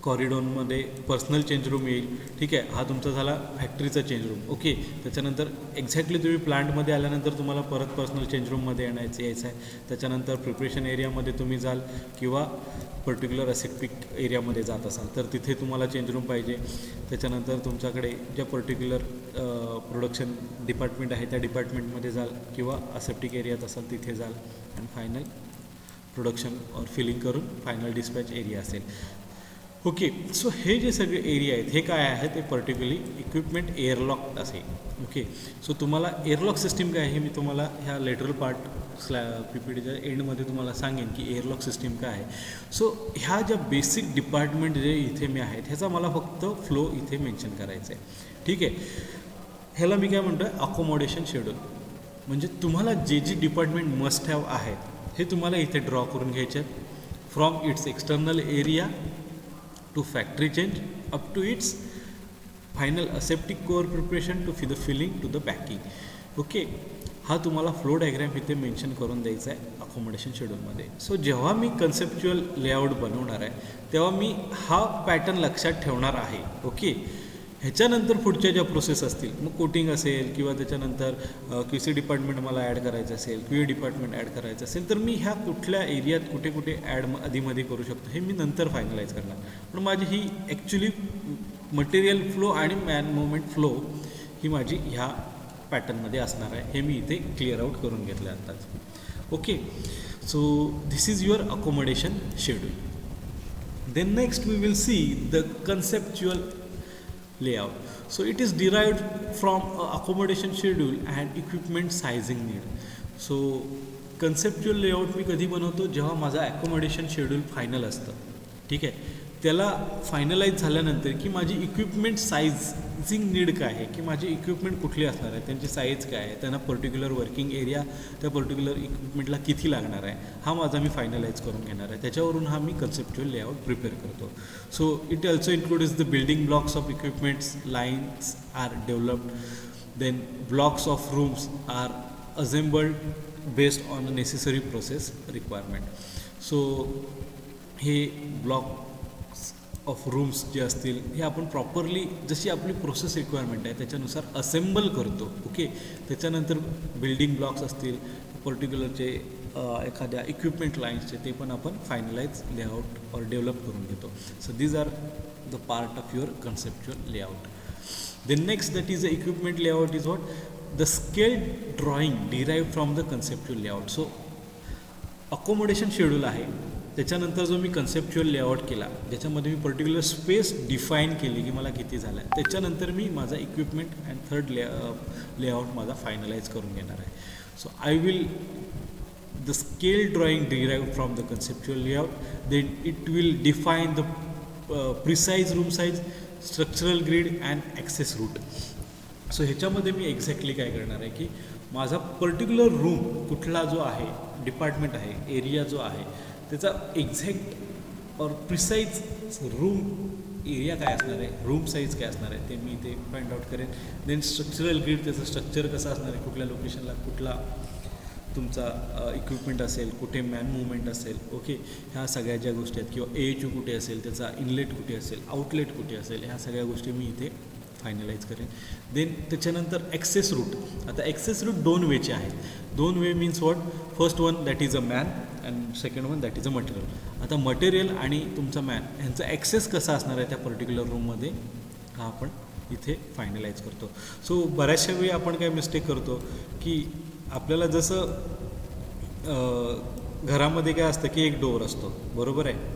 कॉरिडोरमध्ये पर्सनल चेंज रूम येईल. ठीक आहे, हा तुमचा झाला फॅक्टरीचा चेंज रूम. ओके, त्याच्यानंतर एक्झॅक्टली तुम्ही प्लांटमध्ये आल्यानंतर तुम्हाला परत पर्सनल चेंज रूममध्ये यायचं आहे. त्याच्यानंतर प्रिपरेशन एरियामध्ये तुम्ही जाल किंवा पर्टिक्युलर असेप्टिक एरियामध्ये जात असाल तर तिथे तुम्हाला चेंज रूम पाहिजे. त्याच्यानंतर तुमच्याकडे ज्या पर्टिक्युलर प्रोडक्शन डिपार्टमेंट आहे त्या डिपार्टमेंटमध्ये जाल किंवा असेप्टिक एरियात असाल तिथे जाल आणि फायनल प्रोडक्शन और फिलिंग करून फायनल डिस्पॅच एरिया असेल. ओके, सो हे जे सगळे एरिया आहेत हे काय आहे, ते पर्टिक्युलरली इक्विपमेंट एअरलॉक असेल. ओके, सो तुम्हाला एअरलॉक सिस्टीम काय आहे हे मी तुम्हाला ह्या लेटरल पार्ट PPTच्या एंडमध्ये तुम्हाला सांगेन की एअरलॉक सिस्टीम काय आहे. सो ह्या ज्या बेसिक डिपार्टमेंट जे इथे मी आहेत ह्याचा मला फक्त फ्लो इथे मेन्शन करायचं आहे. ठीक आहे, ह्याला मी काय म्हणतो आहे, अकोमोडेशन शेड्यूल. म्हणजे तुम्हाला जे जे डिपार्टमेंट मस्ट हॅव आहेत हे तुम्हाला इथे ड्रॉ करून घ्यायचे आहेत from its external area to factory change up to its final aseptic core preparation to the filling to the packing. Okay, हा तुम्हाला फ्लो डायग्राम इथे मेन्शन करून द्यायचा आहे अकोमोडेशन शेड्यूलमध्ये. सो जेव्हा मी कन्सेप्च्युअल लेआउट बनवणार आहे तेव्हा मी हा पॅटर्न लक्षात ठेवणार आहे. ओके, ह्याच्यानंतर पुढच्या ज्या प्रोसेस असतील, मग कोटिंग असेल किंवा त्याच्यानंतर QC डिपार्टमेंट मला ॲड करायचं असेल, QA डिपार्टमेंट ॲड करायचं असेल तर मी ह्या कुठल्या एरियात कुठे कुठे ॲड आधीमध्ये करू शकतो हे मी नंतर फायनलाइज करणार. पण माझी ही ॲक्च्युली मटेरियल फ्लो आणि मॅन मुवमेंट फ्लो ही माझी ह्या पॅटर्नमध्ये असणार आहे हे मी इथे क्लिअर आउट करून घेतलं आताच. Okay, so this is your accommodation schedule. Then next we will see the conceptual layout. So it is derived from accommodation schedule and equipment sizing need. So conceptual layout मी कधी बनवतो, जेव्हा माझा accommodation schedule final असतं. ठीक आहे, त्याला finalise झाल्यानंतर की माझी इक्विपमेंट साईजिंग नीड काय आहे, की माझी इक्विपमेंट कुठली असणार आहे, त्यांची साईज काय आहे, त्यांना पर्टिक्युलर वर्किंग एरिया त्या पर्टिक्युलर इक्विपमेंटला किती लागणार आहे, हा माझा मी फायनलाइज करून घेणार आहे. त्याच्यावरून हा मी कन्सेप्च्युअल लेआउट प्रिपेअर करतो. So it also includes the building blocks of equipments, lines are developed, then blocks of rooms are assembled based on a necessary process requirement. So हे ब्लॉक ऑफ रूम्स जे असतील हे आपण properly जशी आपली process requirement आहे त्याच्यानुसार assemble करतो. ओके, त्याच्यानंतर बिल्डिंग ब्लॉक्स असतील पर्टिक्युलरचे एखाद्या इक्विपमेंट लाईन्सचे ते पण आपण फायनलाइज लेआउट और डेव्हलप करून घेतो. So these are the part of your conceptual layout. The next that is the equipment layout is what the scale drawing derive from the conceptual layout. So accommodation schedule आहे, त्याच्यानंतर जो मी conceptual layout केला ज्याच्यामध्ये मी particular space define केली की मला किती झालं आहे, त्याच्यानंतर मी माझा इक्विपमेंट अँड थर्ड लेआउट माझा फायनलाइज करून घेणार आहे. So I will the scale drawing derived from the conceptual layout, then it will define the precise room size, structural grid and access route. So ह्याच्यामध्ये मी एक्झॅक्टली काय करणार आहे की माझा पर्टिक्युलर रूम कुठला जो आहे, डिपार्टमेंट आहे, एरिया जो आहे, त्याचा एक्झॅक्ट और प्रिसाईज रूम एरिया काय असणार आहे, रूम साईज काय असणार आहे ते मी इथे फाइंड आउट करेन. देन स्ट्रक्चरल ग्रिड, त्याचं स्ट्रक्चर कसं असणार आहे, कुठल्या लोकेशनला कुठला तुमचा इक्विपमेंट असेल, कुठे मॅन मुवमेंट असेल, ओके, ह्या सगळ्या ज्या गोष्टी आहेत, किंवा AHU कुठे असेल, त्याचा इनलेट कुठे असेल, आउटलेट कुठे असेल, ह्या सगळ्या गोष्टी मी इथे फायनलाइज करेन. देन त्याच्यानंतर ॲक्सेस रूट. आता ॲक्सेस रूट 2 वेचे आहेत. 2 वे means what, first one that is a man and second one that is a material. आता मटेरियल आणि तुमचा मॅन ह्यांचा ॲक्सेस कसा असणार आहे त्या पर्टिक्युलर रूममध्ये, हा आपण इथे फायनलाइज करतो. सो बऱ्याचशा वेळी आपण काय मिस्टेक करतो की आपल्याला जसं घरामध्ये काय असतं की एक डोअर असतो, बरोबर आहे.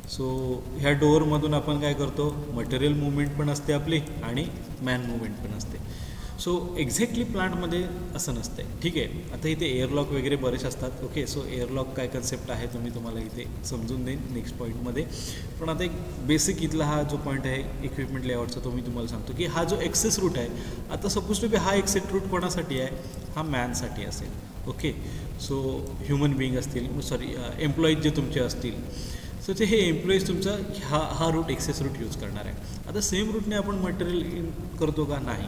सो ह्या डोअरमधून आपण काय करतो, मटेरियल मुवमेंट पण असते आपली आणि मॅन मुवमेंट पण असते. सो एक्झॅक्टली प्लांटमध्ये असं नसतं, ठीक आहे. आता इथे एअरलॉक वगैरे बरेच असतात, ओके. सो एअरलॉक काय कन्सेप्ट आहे तुम्हाला इथे समजून देईन नेक्स्ट पॉईंटमध्ये. पण आता एक बेसिक इथला हा जो पॉईंट आहे इक्विपमेंट लेआउटचा, तो मी तुम्हाला सांगतो की हा जो एक्सेस रूट आहे, आता सपोज टू बी हा एक्सेस रूट कोणासाठी आहे, हा मॅनसाठी असेल, ओके. सो ह्युमन बिईंग असतील, सॉरी एम्प्लॉईज जे तुमचे असतील, सो ते हे एम्प्लॉईज तुमचा हा रूट एक्सेस रूट यूज करणार आहे. आता सेम रूटने आपण मटेरियल इन करतो का, नाही.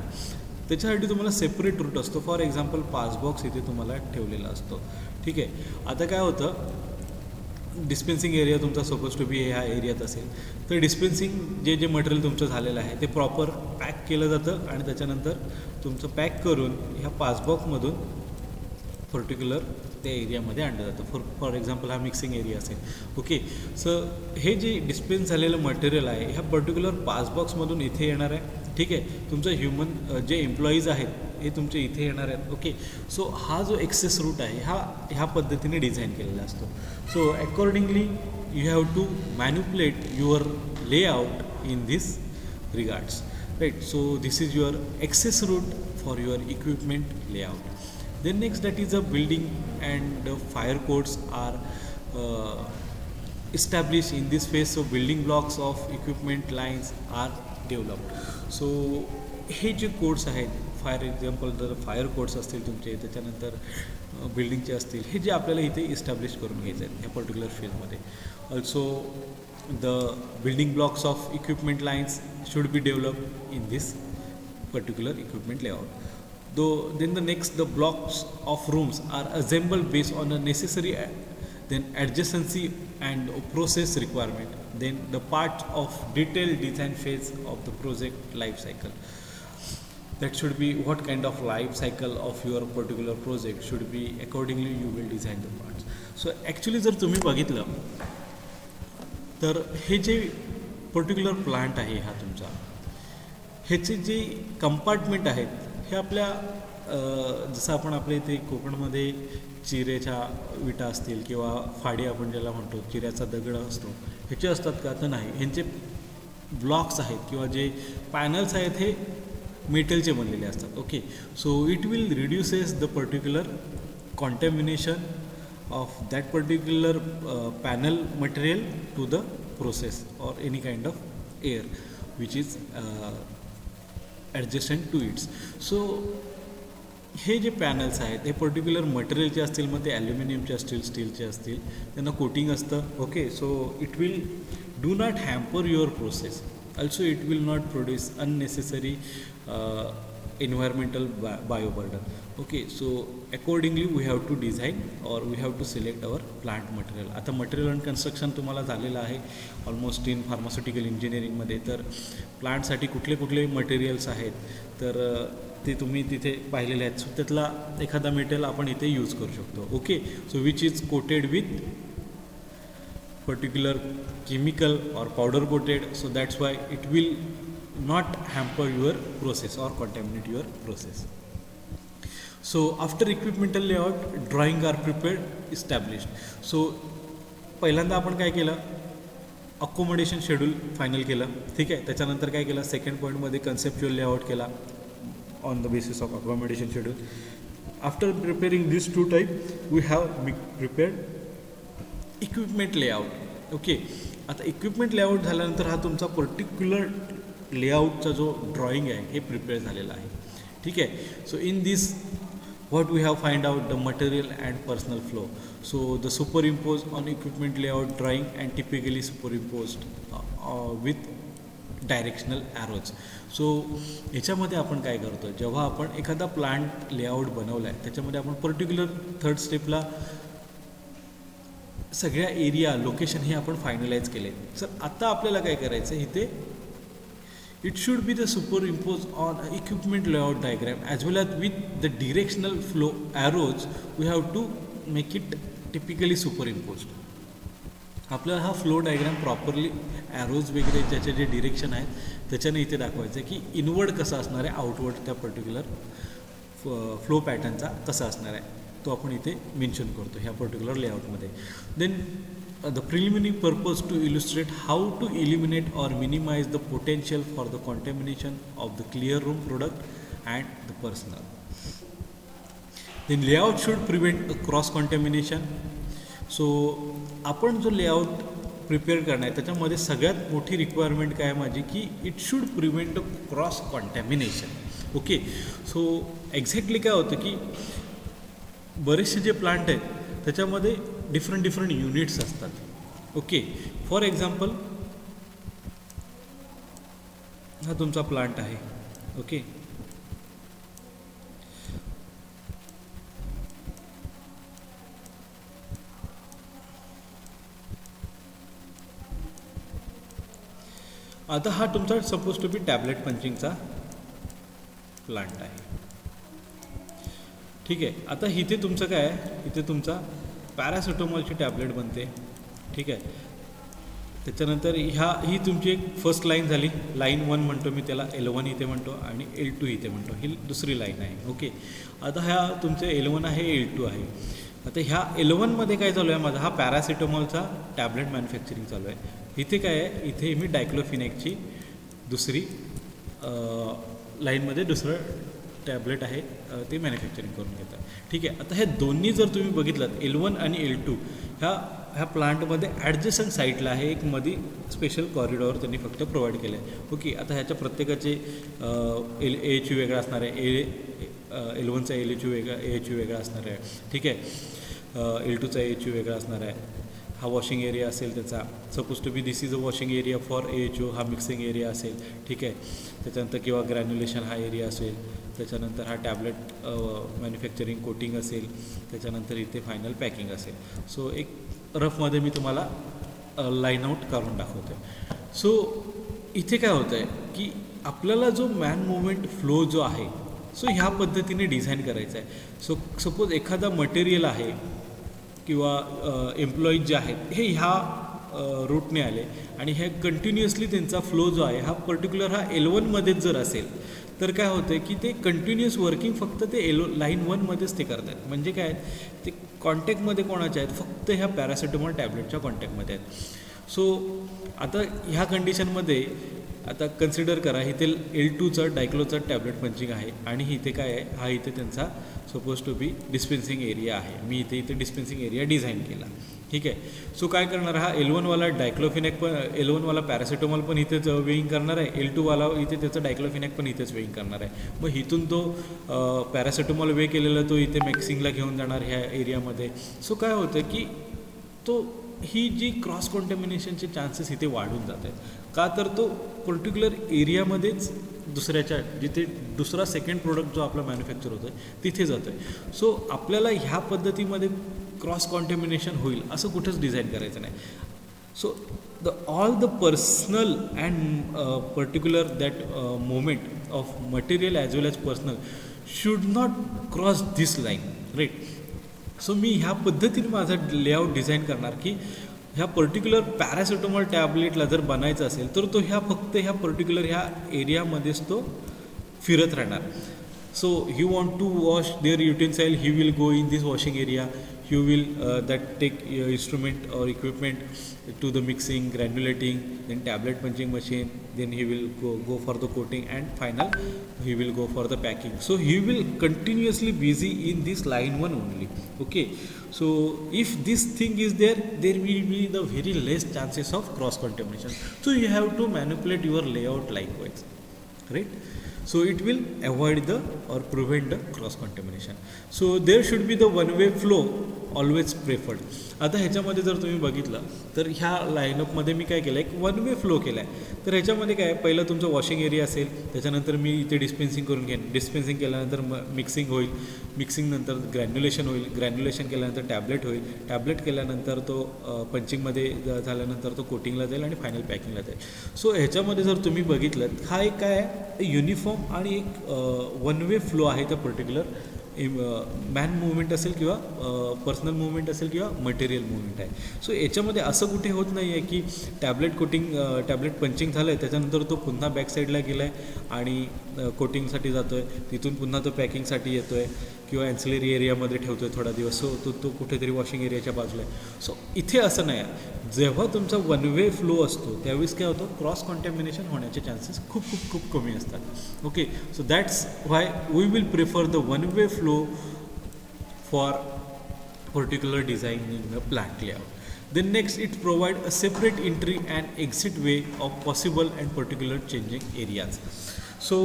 त्याच्यासाठी तुम्हाला सेपरेट रूट असतो. फॉर एक्झाम्पल पासबॉक्स इथे तुम्हाला ठेवलेला असतो, ठीक आहे. आता काय होतं, डिस्पेन्सिंग एरिया तुमचा सपोज टू बी ह्या एरियात असेल, तर डिस्पेन्सिंग जे मटेरियल तुमचं झालेलं आहे ते प्रॉपर पॅक केलं जातं आणि त्याच्यानंतर तुमचं पॅक करून ह्या पासबॉक्समधून पर्टिक्युलर त्या एरियामध्ये आणलं जातं. फॉर एक्झाम्पल हा मिक्सिंग एरिया असेल, ओके. सो हे जे डिस्पेन्स झालेलं मटेरियल आहे ह्या पर्टिक्युलर पासबॉक्समधून इथे येणार आहे, ठीक आहे. तुमचं ह्युमन जे एम्प्लॉईज आहेत हे तुमचे इथे येणार आहेत, ओके. सो हा जो एक्सेस रूट आहे ह्या पद्धतीने डिझाईन केलेला असतो. So accordingly you have to manipulate your layout in this regards, right. So this is your access route for your equipment layout. Then next, that is a building and fire codes are established in this phase. So building blocks of equipment lines are developed. So हे जे codes आहेत, for example जर fire codes असतील तुमचे, त्याच्यानंतर बिल्डिंगचे असतील, हे जे आपल्याला इथे इस्टॅब्लिश करून घ्यायचे आहेत ह्या पर्टिक्युलर फेजमध्ये. Also the building blocks of equipment lines should be develop in this particular equipment layout. Then the next, the blocks of rooms are assembled based on a necessary then adjacency and process requirement. Then the part of detailed design phase of the project life cycle. That should be what kind of life cycle of your particular project should be, accordingly you will design the parts. So actually जर तुम्ही बघितलं तर हे जे particular plant आहे हा तुमचा, ह्याचे जे कंपार्टमेंट आहेत हे आपल्या जसं आपण आपल्या इथे कोकणमध्ये चिरेच्या विटा असतील किंवा फाडी आपण ज्याला म्हणतो, चिऱ्याचा दगड असतो, ह्याचे असतात का, तर नाही. ह्यांचे ब्लॉक्स आहेत किंवा जे पॅनल्स आहेत हे मेटलचे बनलेले असतात, okay. So it will reduces the particular contamination of that particular panel material to the process or any kind of air which is adjacent to its. So हे जे पॅनल्स आहेत हे पर्टिक्युलर मटेरियलचे असतील, मग ते ॲल्युमिनियमचे असतील, स्टीलचे असतील, त्यांना कोटिंग असतं, okay. So it will do not hamper your process. Also it will not produce unnecessary environmental bioburden, okay. So accordingly we have to design or we have to select our plant material. आता material and construction तुम्हाला झालेलं आहे almost in pharmaceutical इंजिनिअरिंगमध्ये. तर प्लांटसाठी कुठले कुठले materials आहेत तर ते तुम्ही तिथे पाहिलेले आहेत. सो त्यातला एखादा मेटेरियल आपण इथे यूज करू शकतो, okay. So which is coated with particular chemical or powder coated, so that's why it will not hamper your process or contaminate your process. So after equipmental layout, drawing are prepared, established. So पहिल्यांदा आपण काय केलं, accommodation schedule final केलं, ठीक आहे. त्याच्यानंतर काय केलं, सेकंड पॉईंटमध्ये कन्सेप्च्युअल लेआउट केला on the basis of accommodation schedule. After preparing this two type we have prepared equipment layout. Okay, आता इक्विपमेंट लेआउट झाल्यानंतर हा तुमचा पर्टिक्युलर लेआउटचा जो ड्रॉइंग आहे हे प्रिपेअर झालेला आहे. ठीक आहे. So in this what we have find out the material and personal flow. So the superimpose on equipment layout drawing and typically superimposed with directional arrows. So ह्याच्यामध्ये आपण काय करतो, जेव्हा आपण एखादा प्लांट लेआउट बनवला आहे त्याच्यामध्ये आपण पर्टिक्युलर थर्ड स्टेपला सगळ्या एरिया लोकेशन हे आपण फायनलाइज केले. सर आता आपल्याला काय करायचं इथे, it should be the superimposed on equipment layout diagram as well as with the directional flow arrows we have to make it typically superimposed. आपल्याला हा फ्लो डायग्राम प्रॉपरली ॲरोज वगैरे ज्याचे जे डिरेक्शन आहेत त्याच्याने इथे दाखवायचं आहे की इनवर्ड कसा असणार आहे, आउटवर्ड त्या पर्टिक्युलर फ्लो पॅटर्नचा कसा असणार आहे तो आपण इथे मेन्शन करतो ह्या पर्टिक्युलर लेआउटमध्ये. Then the preliminary purpose to illustrate how to eliminate or minimize the potential for the contamination of the clear room product and the personnel. Then layout should prevent cross contamination. So आपण जो layout prepare करणार आहे त्याच्यामध्ये सगळ्यात मोठी requirement काय आहे माझी की it should prevent cross contamination. Okay, so exactly काय होतं की बरेचसे जे प्लांट आहेत त्याच्यामध्ये डिफरंट युनिट्स असतात. ओके, फॉर एक्झाम्पल हा तुमचा प्लांट आहे. ओके, आता हा तुमचा सपोज टू बी टॅबलेट पंचिंगचा प्लांट आहे. ठीक आहे, आता इथे तुमचं काय आहे, इथे तुमचा पॅरासिटामॉलची टॅबलेट बनते. ठीक आहे, त्याच्यानंतर ही तुमची एक फर्स्ट लाईन झाली. लाईन 1 म्हणतो मी त्याला, L1 इथे म्हणतो आणि L2 इथे म्हणतो, ही दुसरी लाईन आहे. ओके, आता ह्या तुमचे L1 आहे, L2 आहे. आता ह्या L1मध्ये काय चालू आहे माझा, हा पॅरासिटामॉलचा टॅबलेट मॅन्युफॅक्चरिंग चालू आहे. इथे काय आहे, इथे मी डायक्लोफिनेकची दुसरी लाईनमध्ये दुसरं टॅबलेट आहे ते मॅन्युफॅक्चरिंग करून घेतात. ठीक आहे, आता ह्या दोन्ही जर तुम्ही बघितलात L1 आणि L2 ह्या प्लांटमध्ये ॲडजस्टंट साईटला आहे एक मध्ये स्पेशल कॉरिडॉर त्यांनी फक्त प्रोव्हाइड केलं आहे. ओके, आता ह्याच्या प्रत्येकाचे AHU वेगळा असणार आहे, L1चा AHU वेगळा असणार आहे. ठीक आहे, L2चा AHU वेगळा असणार आहे. हा वॉशिंग एरिया असेल त्याचा, suppose to be this is a washing area for AHU, हा मिक्सिंग एरिया असेल. ठीक आहे, त्याच्यानंतर किंवा ग्रॅन्युलेशन हा एरिया असेल, त्याच्यानंतर हा टॅबलेट मॅन्युफॅक्चरिंग कोटिंग असेल, त्याच्यानंतर इथे फायनल पॅकिंग असेल. सो एक रफमध्ये मी तुम्हाला लाईन आउट करून दाखवतो आहे. सो इथे काय होतं आहे की आपल्याला जो मॅन मुवमेंट फ्लो जो आहे सो ह्या पद्धतीने डिझाईन करायचा आहे. सो सपोज एखादा मटेरियल आहे किंवा एम्प्लॉईज जे आहेत हे ह्या रूटने आले आणि हे कंटिन्युअसली त्यांचा फ्लो जो आहे हा पर्टिक्युलर हा L1मध्येच जर असेल तर काय होतं की ते कंटिन्युअस वर्किंग फक्त ते लाईन 1मध्येच ते करत आहेत. म्हणजे काय ते कॉन्टॅक्टमध्ये कोणाच्या आहेत, फक्त ह्या पॅरासिटामॉल टॅबलेटच्या कॉन्टॅक्टमध्ये आहेत. सो आता ह्या कंडिशनमध्ये आता कन्सिडर करा इथे L2चा डायक्लोचा टॅबलेट पंचिंग आहे आणि इथे काय आहे, हा इथे त्यांचा सपोज टू बी डिस्पेन्सिंग एरिया आहे. मी इथे डिस्पेन्सिंग एरिया डिझाईन केला. ठीक आहे, सो काय करणार, हा L1वाला डायक्लोफिनेक पण L1वाला पॅरासिटामॉल पण इथेच वेईंग करणार आहे, L2वाला इथे त्याचं डायक्लोफिनेक पण इथेच वेईंग करणार आहे. मग इथून तो पॅरासिटामॉल वे केलेला तो इथे मॅक्सिंगला घेऊन जाणार ह्या एरियामध्ये. सो काय होतं की ही जी क्रॉस कॉन्टॅमिनेशनचे चान्सेस इथे वाढून जात आहेत. का तर तो पर्टिक्युलर एरियामध्येच दुसऱ्याच्या जिथे दुसरा सेकंड प्रोडक्ट जो आपला मॅन्युफॅक्चर होतो आहे तिथे जातो आहे. सो आपल्याला ह्या पद्धतीमध्ये क्रॉस कॉन्टॅमिनेशन होईल असं कुठंच डिझाईन करायचं नाही. So all the personnel and particular that moment of material as well as personnel should not cross this line, right. So मी ह्या पद्धतीने माझा लेआउट डिझाईन करणार की ह्या पर्टिक्युलर पॅरासिटामॉल टॅबलेटला जर बनायचं असेल तर तो फक्त ह्या पर्टिक्युलर ह्या एरियामध्येच तो फिरत राहणार. So you want to wash their utensil, he will go in this washing area, you will that take instrument or equipment to the mixing, granulating, then tablet punching machine, then he will go for the coating, and final he will go for the packing. So he will continuously busy in this line 1 only. Okay, so if this thing is there, there will be the very less chances of cross contamination. So you have to manipulate your layout likewise, right? So it will avoid the or prevent the cross contamination. So there should be the one way flow always preferred. आता ह्याच्यामध्ये जर तुम्ही बघितलं तर ह्या लाईनअपमध्ये मी काय केलं, एक वन वे फ्लो केला आहे. तर ह्याच्यामध्ये काय, पहिलं तुमचं वॉशिंग एरिया असेल, त्याच्यानंतर मी इथे डिस्पेन्सिंग करून घेईन, डिस्पेन्सिंग केल्यानंतर मिक्सिंग होईल, मिक्सिंग नंतर ग्रॅन्युलेशन होईल, ग्रॅन्युलेशन केल्यानंतर टॅबलेट होईल, टॅबलेट केल्यानंतर तो पंचिंगमध्ये झाल्यानंतर तो कोटिंगला जाईल आणि फायनल पॅकिंगला जाईल. सो ह्याच्यामध्ये जर तुम्ही बघितलं, हा एक काय आहे, युनिफॉर्म आणि एक वन वे फ्लो आहे त्या पर्टिक्युलर मॅन मुवमेंट असेल किंवा पर्सनल मुवमेंट असेल किंवा मटेरियल मुवमेंट आहे. सो याच्यामध्ये असं कुठे होत नाही आहे की टॅबलेट कोटिंग, टॅबलेट पंचिंग झालं आहे, त्याच्यानंतर तो पुन्हा बॅक साईडला गेला आहे आणि कोटिंगसाठी जातो आहे, तिथून पुन्हा तो पॅकिंगसाठी येतो आहे किंवा ॲन्सिलरी एरियामध्ये ठेवतो आहे थोडा दिवस. सो तो कुठेतरी वॉशिंग एरियाच्या बाजूला आहे. सो इथे असं नाही आहे. जेव्हा तुमचा वन वे फ्लो असतो त्यावेळेस काय होतं, क्रॉस कॉन्टॅमिनेशन होण्याचे चान्सेस खूप खूप खूप कमी असतात. Okay, so that's why we will prefer the one way flow for particular design in the plant layout. Then next, it provide a separate entry and exit way of possible and particular changing areas. So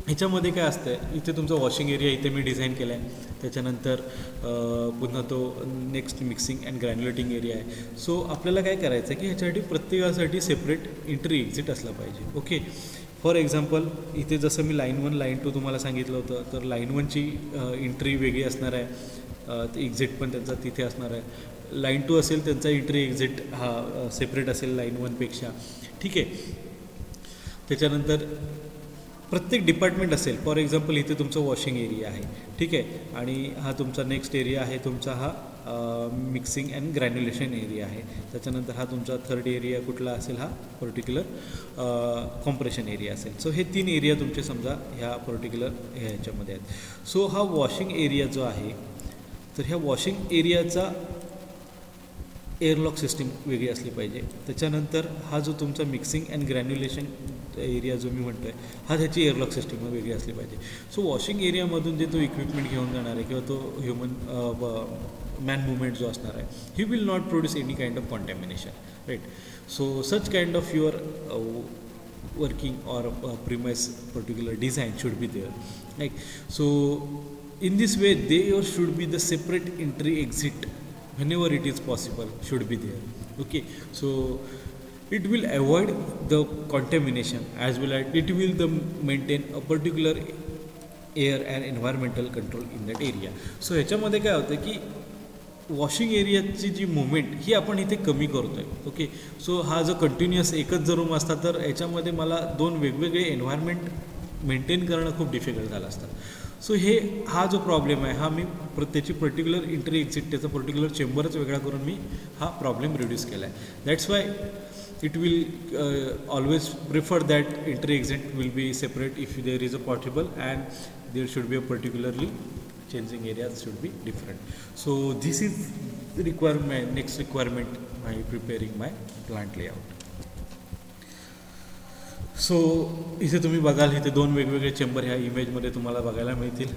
ह्याच्यामध्ये काय असतं, इथे तुमचा washing area इथे मी design केला आहे, त्याच्यानंतर पुन्हा तो नेक्स्ट मिक्सिंग अँड ग्रॅन्युलेटिंग एरिया आहे. सो आपल्याला काय करायचं आहे की ह्याच्यासाठी प्रत्येकासाठी सेपरेट एंट्री एक्झिट असला पाहिजे. ओके, फॉर एक्झाम्पल इथे जसं मी लाईन 1 लाईन 2 तुम्हाला सांगितलं होतं, तर लाईन 1ची एंट्री वेगळी असणार आहे, एक्झिट पण त्यांचा तिथे असणार आहे. लाईन 2 असेल त्यांचा एंट्री एक्झिट हा सेपरेट असेल लाईन 1पेक्षा. ठीक आहे, त्याच्यानंतर प्रत्येक डिपार्टमेंट असेल. फॉर एक्झाम्पल इथे तुमचं वॉशिंग एरिया आहे, ठीक आहे, आणि हा तुमचा नेक्स्ट एरिया आहे तुमचा हा मिक्सिंग अँड ग्रॅन्युलेशन एरिया आहे. त्याच्यानंतर हा तुमचा थर्ड एरिया कुठला असेल, हा पर्टिक्युलर कॉम्प्रेशन एरिया असेल. सो हे 3 एरिया तुमचे समजा ह्या पर्टिक्युलर ह्याच्यामध्ये आहेत. सो हा वॉशिंग एरिया जो आहे, तर ह्या वॉशिंग एरियाचा एअरलॉक सिस्टीम वेगळी असली पाहिजे. त्याच्यानंतर हा जो तुमचा मिक्सिंग अँड ग्रॅन्युलेशन एरिया जो मी म्हणतो आहे, हा त्याची एअरलॉक सिस्टीम वेगळी असली पाहिजे. सो वॉशिंग एरियामधून जे तो इक्विपमेंट घेऊन जाणार आहे किंवा तो ह्युमन मॅन मुवमेंट जो असणार आहे, he will not produce any kind of contamination, right. So such kind of your working or premise particular design should be there, right? So in this way there should be the separate entry exit whenever it is possible should be there. Okay, so it will avoid the contamination as well as it will maintain a particular air and environmental control in that area. So ह्याच्यामध्ये काय होतं की washing एरियाची जी movement ही आपण इथे कमी करतो आहे. Okay, so हा जो कंटिन्युअस एकच जर रूम असता तर याच्यामध्ये मला 2 वेगवेगळे एन्व्हायरमेंट मेंटेन करणं खूप डिफिकल्ट झालं असतं. सो हा जो प्रॉब्लेम आहे, हा मी त्याची पर्टिक्युलर एंट्री एक्झिट, त्याचा पर्टिक्युलर चेंबरच वेगळा करून मी हा प्रॉब्लेम रिड्यूस केला आहे. That's why it will always prefer that entry exit will be separate if there is a possible, and there should be a particularly changing areas should be different. So this is the requirement, next requirement by preparing my plant layout. So इथे तुम्ही बघाल, इथे 2 वेगवेगळे chamber ह्या इमेजमध्ये तुम्हाला बघायला मिळतील.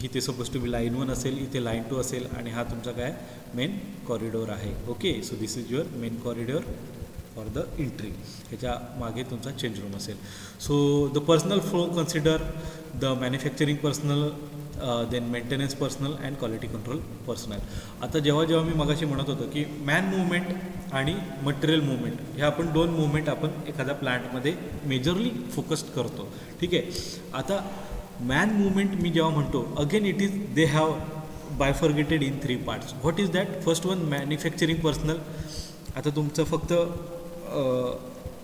इथे सपोज टू बी लाईन 1 असेल, इथे लाईन 2 असेल, आणि हा तुमचा काय मेन कॉरिडोर आहे. Okay, so this is your main corridor for the entry. ह्याच्या मागे तुमचा चेंज रूम असेल. So the personnel flow consider the manufacturing personnel, then maintenance personnel and quality control personnel. आता जेव्हा मी मगाशी म्हणत होतो की मॅन मुवमेंट आणि मटेरियल मुवमेंट, ह्या आपण 2 मुवमेंट आपण एखाद्या प्लांटमध्ये मेजरली फोकस्ड करतो. ठीक आहे, आता मॅन मुवमेंट मी जेव्हा म्हणतो, again it is they have bifurcated in 3 parts. What is that? First one manufacturing personnel. आता तुमचं फक्त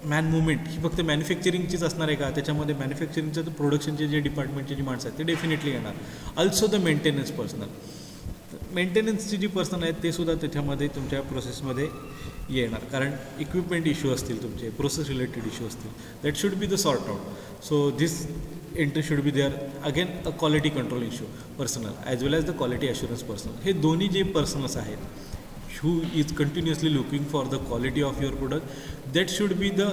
मॅन मुवमेंट ही फक्त मॅन्युफॅक्चरिंगचीच असणार आहे का? त्याच्यामध्ये मॅन्युफॅक्चरिंगचं तर प्रोडक्शनचे जे डिपार्टमेंटचे जी माणसं आहेत ते डेफिनेटली येणार. ऑल्सो द मेंटेनन्स पर्सनल, मेंटेनन्सची जी पर्सन आहेत ते सुद्धा त्याच्यामध्ये तुमच्या प्रोसेसमध्ये येणार, कारण इक्विपमेंट इश्यू असतील तुमचे, प्रोसेस रिलेटेड इश्यू असतील, that should be the sort out. So this entry should be there. Again a quality control issue personnel as well as the quality assurance personnel. हे दोन्ही जे पर्सनल्स आहेत who is continuously looking for the quality of your product, that should be the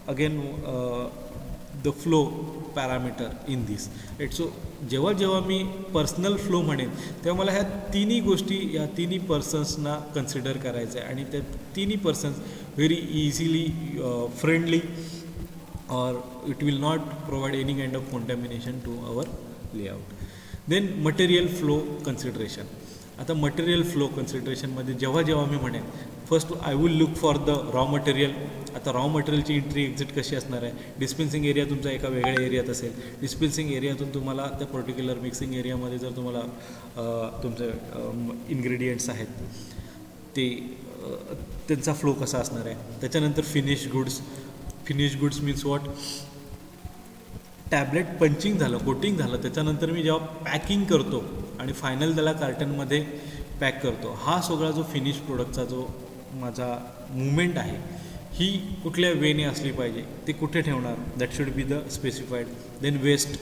again the flow parameter in this, right? So जेव्हा मी personal flow म्हणेन तेव्हा मला ह्या तिन्ही गोष्टी, या तिन्ही पर्सन्सना कन्सिडर करायचं आहे आणि त्या तिन्ही persons very easily friendly or it will not provide any kind of contamination to our layout. Then material flow consideration. आता मटेरियल फ्लो कन्सिडरेशनमध्ये जेव्हा मी म्हणेन, first I will look for the raw material. आता raw मटेरियलची entry exit कशी असणार आहे? डिस्पेन्सिंग area तुमचा एका वेगळ्या एरियात असेल. डिस्पेन्सिंग एरियातून तुम्हाला त्या पर्टिक्युलर मिक्सिंग एरियामध्ये जर तुम्हाला तुमचे इन्ग्रेडियंट्स आहेत ते त्यांचा फ्लो कसा असणार आहे. त्याच्यानंतर finish goods means what, tablet punching झालं, कोटिंग झालं, त्याच्यानंतर मी जेव्हा पॅकिंग करतो आणि फायनल त्याला कार्टनमध्ये पॅक करतो, हा सगळा जो फिनिश प्रोडक्टचा जो माझा मुवमेंट आहे ही कुठल्या वेने असली पाहिजे, ते कुठे ठेवणार, that should be the specified. Then waste.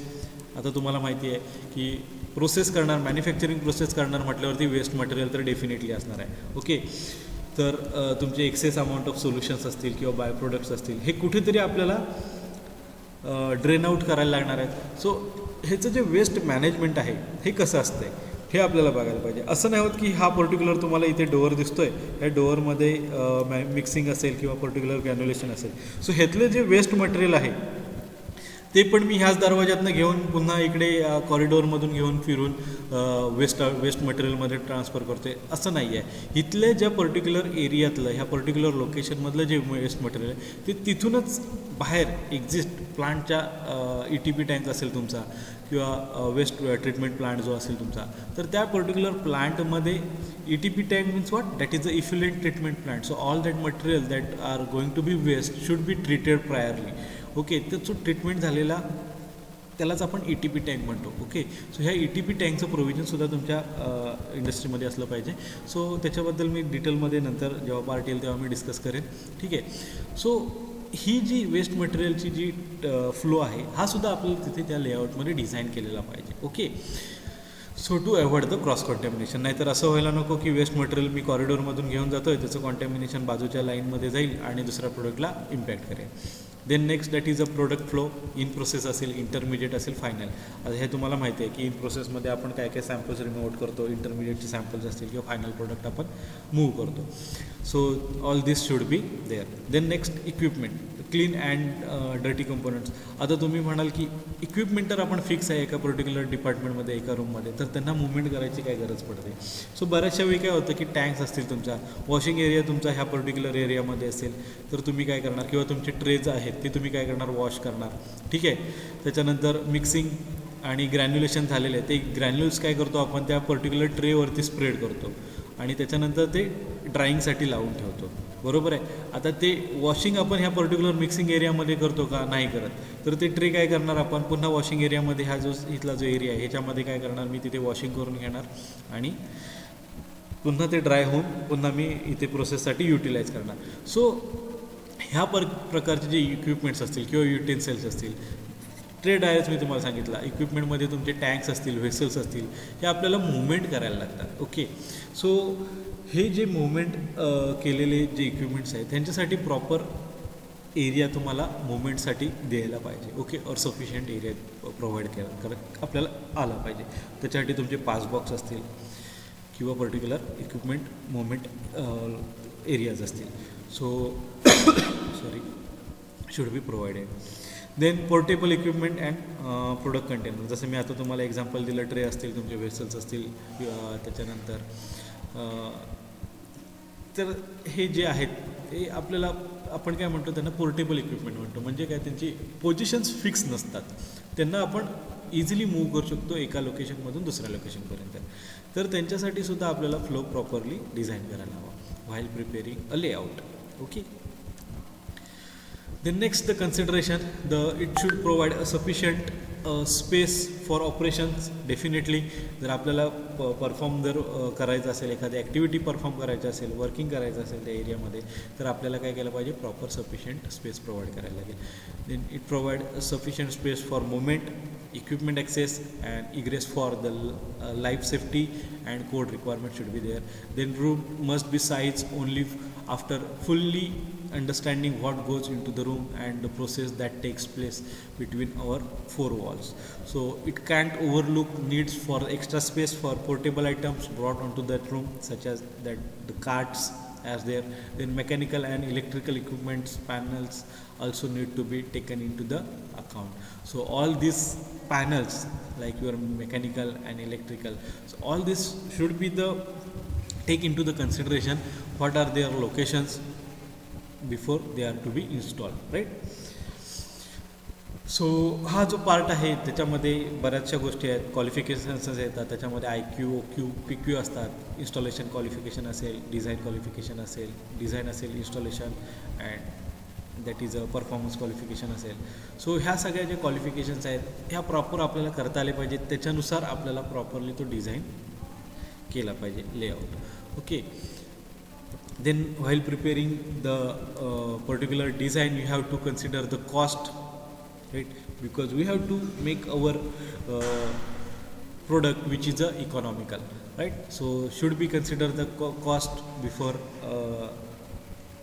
आता तुम्हाला माहिती आहे की प्रोसेस करणार, मॅन्युफॅक्चरिंग प्रोसेस करणार म्हटल्यावरती वेस्ट मटेरियल तर डेफिनेटली असणार आहे. ओके, तर तुमचे एक्सेस अमाऊंट ऑफ सोल्युशन्स असतील किंवा बाय प्रोडक्ट्स असतील, हे कुठेतरी आपल्याला ड्रेन आउट करायला लागणार आहेत. सो ह्याचं जे वेस्ट मॅनेजमेंट आहे हे कसं असतं आहे हे आपल्याला बघायला पाहिजे. असं नाही होत की हा पर्टिक्युलर तुम्हाला इथे डोअर दिसतो आहे, ह्या डोअरमध्ये मिक्सिंग असेल किंवा पर्टिक्युलर ग्रॅन्युलेशन असेल. सो ह्यातले जे वेस्ट मटेरियल आहे ते पण मी ह्याच दरवाज्यातनं घेऊन पुन्हा इकडे कॉरिडोरमधून घेऊन फिरून वेस्ट मटेरियलमध्ये ट्रान्सफर करतो आहे असं नाही आहे. इथले ज्या पर्टिक्युलर एरियातलं, ह्या पर्टिक्युलर लोकेशनमधलं जे वेस्ट मटेरियल आहे ते तिथूनच बाहेर एक्झिस्ट प्लांटच्या ETP टँक असेल तुमचा किंवा वेस्ट ट्रीटमेंट प्लांट जो असेल तुमचा, तर त्या पर्टिक्युलर प्लांटमध्ये ETP tank means what, that is a effluent treatment plant. So all that material that are going to be waste should be treated priorly. Okay, तर जो ट्रीटमेंट झालेला त्यालाच आपण ETP टँक म्हणतो. ओके, सो ह्या ETP टँकचं प्रोव्हिजनसुद्धा तुमच्या इंडस्ट्रीमध्ये असलं पाहिजे. सो त्याच्याबद्दल मी डिटेलमध्ये नंतर जेव्हा पार्ट येईल तेव्हा मी डिस्कस करेन. ठीक आहे. सो ही जी वेस्ट मटेरियलची जी फ्लो आहे हा सुद्धा आपल्याला तिथे त्या लेआउटमध्ये डिझाईन केलेला पाहिजे. Okay, so to avoid the cross contamination. नाहीतर असं व्हायला नको की वेस्ट मटेरियल मी कॉरिडोरमधून घेऊन जातो आहे, त्याचं कॉन्टॅमिनेशन बाजूच्या लाईनमध्ये जाईल आणि दुसऱ्या प्रोडक्टला इम्पॅक्ट करेल. Then next that is a product flow. In process असेल, इंटरमिजिएट असेल, फायनल. आता हे तुम्हाला माहिती आहे की इन प्रोसेसमध्ये आपण काय काय सॅम्पल्स रिमूव्ह करतो, इंटरमिजिएटचे सॅम्पल्स असतील किंवा फायनल प्रोडक्ट आपण मूव्ह करतो. So all this should be there. Then next equipment, clean and dirty components. आता तुम्ही म्हणाल की इक्विपमेंट तर आपण फिक्स आहे एका पर्टिक्युलर डिपार्टमेंटमध्ये, एका रूममध्ये, तर त्यांना मुवमेंट करायची काय गरज पडते. सो बऱ्याचशा वेळी काय होतं की टँक्स असतील तुमचा, वॉशिंग एरिया तुमचा ह्या पर्टिक्युलर एरियामध्ये असेल तर तुम्ही काय करणार, किंवा तुमचे ट्रेज आहेत ते तुम्ही काय करणार, वॉश करणार. ठीक आहे. त्याच्यानंतर मिक्सिंग आणि ग्रॅन्युलेशन झालेलं आहे, ते ग्रॅन्युल्स काय करतो आपण त्या पर्टिक्युलर ट्रेवरती स्प्रेड करतो आणि त्याच्यानंतर ते ड्राईंगसाठी लावून ठेवतो. बरोबर आहे. आता ते वॉशिंग आपण ह्या पर्टिक्युलर मिक्सिंग एरियामध्ये करतो का, नाही करत. तर ते ट्रे काय करणार आपण पुन्हा वॉशिंग एरियामध्ये, हा जो इथला जो एरिया आहे ह्याच्यामध्ये काय करणार, मी तिथे वॉशिंग करून घेणार आणि पुन्हा ते ड्राय होऊन पुन्हा मी इथे प्रोसेससाठी युटिलाइज करणार. सो ह्या प्रकारचे जे इक्विपमेंट्स असतील किंवा युटेन्सिल्स असतील, ट्रे डायर्स मी तुम्हाला सांगितला, इक्विपमेंटमध्ये तुमचे टँक्स असतील, व्हेसल्स असतील, हे आपल्याला मुवमेंट करायला लागतात. ओके, सो हे जे मुवमेंट केलेले जे इक्विपमेंट्स आहेत त्यांच्यासाठी प्रॉपर एरिया तुम्हाला मुवमेंटसाठी द्यायला पाहिजे. ओके, और सफिशियंट एरिया प्रोव्हाइड करत आपल्याला आला पाहिजे. त्याच्यासाठी तुमचे पास बॉक्स असतील किंवा पर्टिक्युलर इक्विपमेंट मुवमेंट एरियाज असतील. So sorry should be provided. Then portable equipment and product container. जसं मी आता तुम्हाला एक्झाम्पल दिलं, ट्रे असतील, तुमचे व्हेसल्स असतील, त्याच्यानंतर तर हे जे आहेत ते आपल्याला आपण काय म्हणतो त्यांना पोर्टेबल इक्विपमेंट म्हणतो. म्हणजे काय, त्यांची पोझिशन्स फिक्स नसतात, त्यांना आपण इझिली मूव्ह करू शकतो एका लोकेशनमधून दुसऱ्या लोकेशनपर्यंत. तर त्यांच्यासाठी सुद्धा आपल्याला फ्लो प्रॉपरली डिझाईन करायला हवा while preparing a layout. Okay. Then next the consideration, it should provide a sufficient space for operations definitely. जर आपल्याला परफॉर्म जर करायचं असेल, एखादी ॲक्टिव्हिटी परफॉर्म करायची असेल, वर्किंग करायचं असेल त्या एरियामध्ये, तर आपल्याला काय केलं पाहिजे, प्रॉपर सफिशियंट स्पेस प्रोव्हाइड करायला लागेल. Then it provide sufficient space for movement, equipment access and egress for the life safety and code requirement should be there. Then room must be sized only after fully understanding what goes into the room and the process that takes place between our four walls. So it can't overlook needs for extra space for portable items brought onto that room, such as that the carts as there. Then mechanical and electrical equipments panels also need to be taken into the account. So all these panels like your mechanical and electrical, so all this should be the take into the consideration what are their locations before they are to be installed, right? So हा जो part आहे त्याच्यामध्ये बऱ्याचशा गोष्टी आहेत, qualifications येतात त्याच्यामध्ये, IQ, OQ, PQ असतात, इन्स्टॉलेशन क्वालिफिकेशन असेल, डिझाईन क्वालिफिकेशन असेल, डिझाईन असेल, installation and that is a performance qualification असेल. सो ह्या सगळ्या ज्या क्वालिफिकेशन्स आहेत ह्या प्रॉपर आपल्याला करता आले पाहिजेत, त्याच्यानुसार आपल्याला प्रॉपरली तो डिझाईन केला पाहिजे layout. Okay. Then while preparing the particular design, you have to consider the cost, right? Because we have to make our product which is economical, right? So should be consider the cost before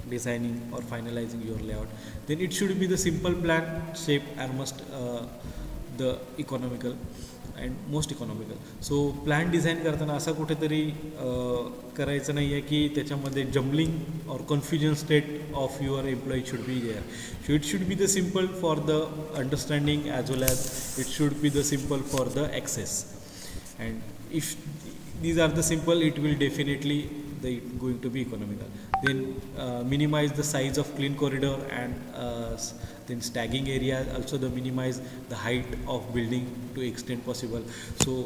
designing or finalizing your layout. Then it should be the simple plan, shape and must the economical and most economical. So plan design करताना असं कुठेतरी करायचं नाही आहे की त्याच्यामध्ये jumbling और confusion state of your employee should be there. So it should be the simple for the understanding as well as it should be the simple for the access. And if these are the simple, it will definitely going to be economical. Then minimize the size of clean corridor and then staging area, also the minimize the height of building to extent possible. So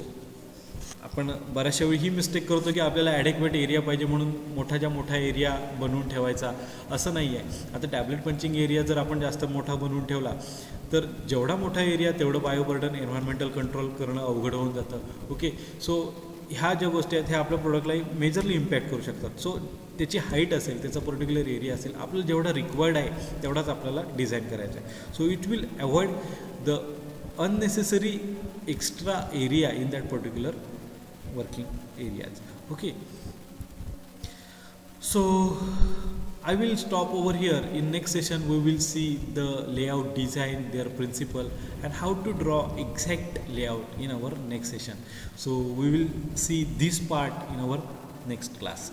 आपण बऱ्याचशा वेळी ही mistake करतो की आपल्याला ॲडेक्वेट area पाहिजे म्हणून मोठाच्या मोठा एरिया बनवून ठेवायचा, असं नाही आहे. आता टॅबलेट पंचिंग एरिया जर आपण जास्त मोठा बनवून ठेवला तर जेवढा मोठा एरिया तेवढं बायोबर्डन एन्व्हायरमेंटल कंट्रोल करणं अवघड होऊन जातं. ओके. सो ह्या ज्या गोष्टी आहेत ह्या आपल्या प्रोडक्टला मेजरली इम्पॅक्ट करू शकतात. सो त्याची हाईट असेल, त्याचा पर्टिक्युलर एरिया असेल, आपल्याला जेवढा रिक्वायर्ड आहे तेवढाच आपल्याला डिझाईन करायचा आहे. So it will avoid the unnecessary extra area in that particular working areas. Okay, so I will stop over here. In next session we will see the layout design, their principle and how to draw exact layout in our next session. So we will see this part in our next class.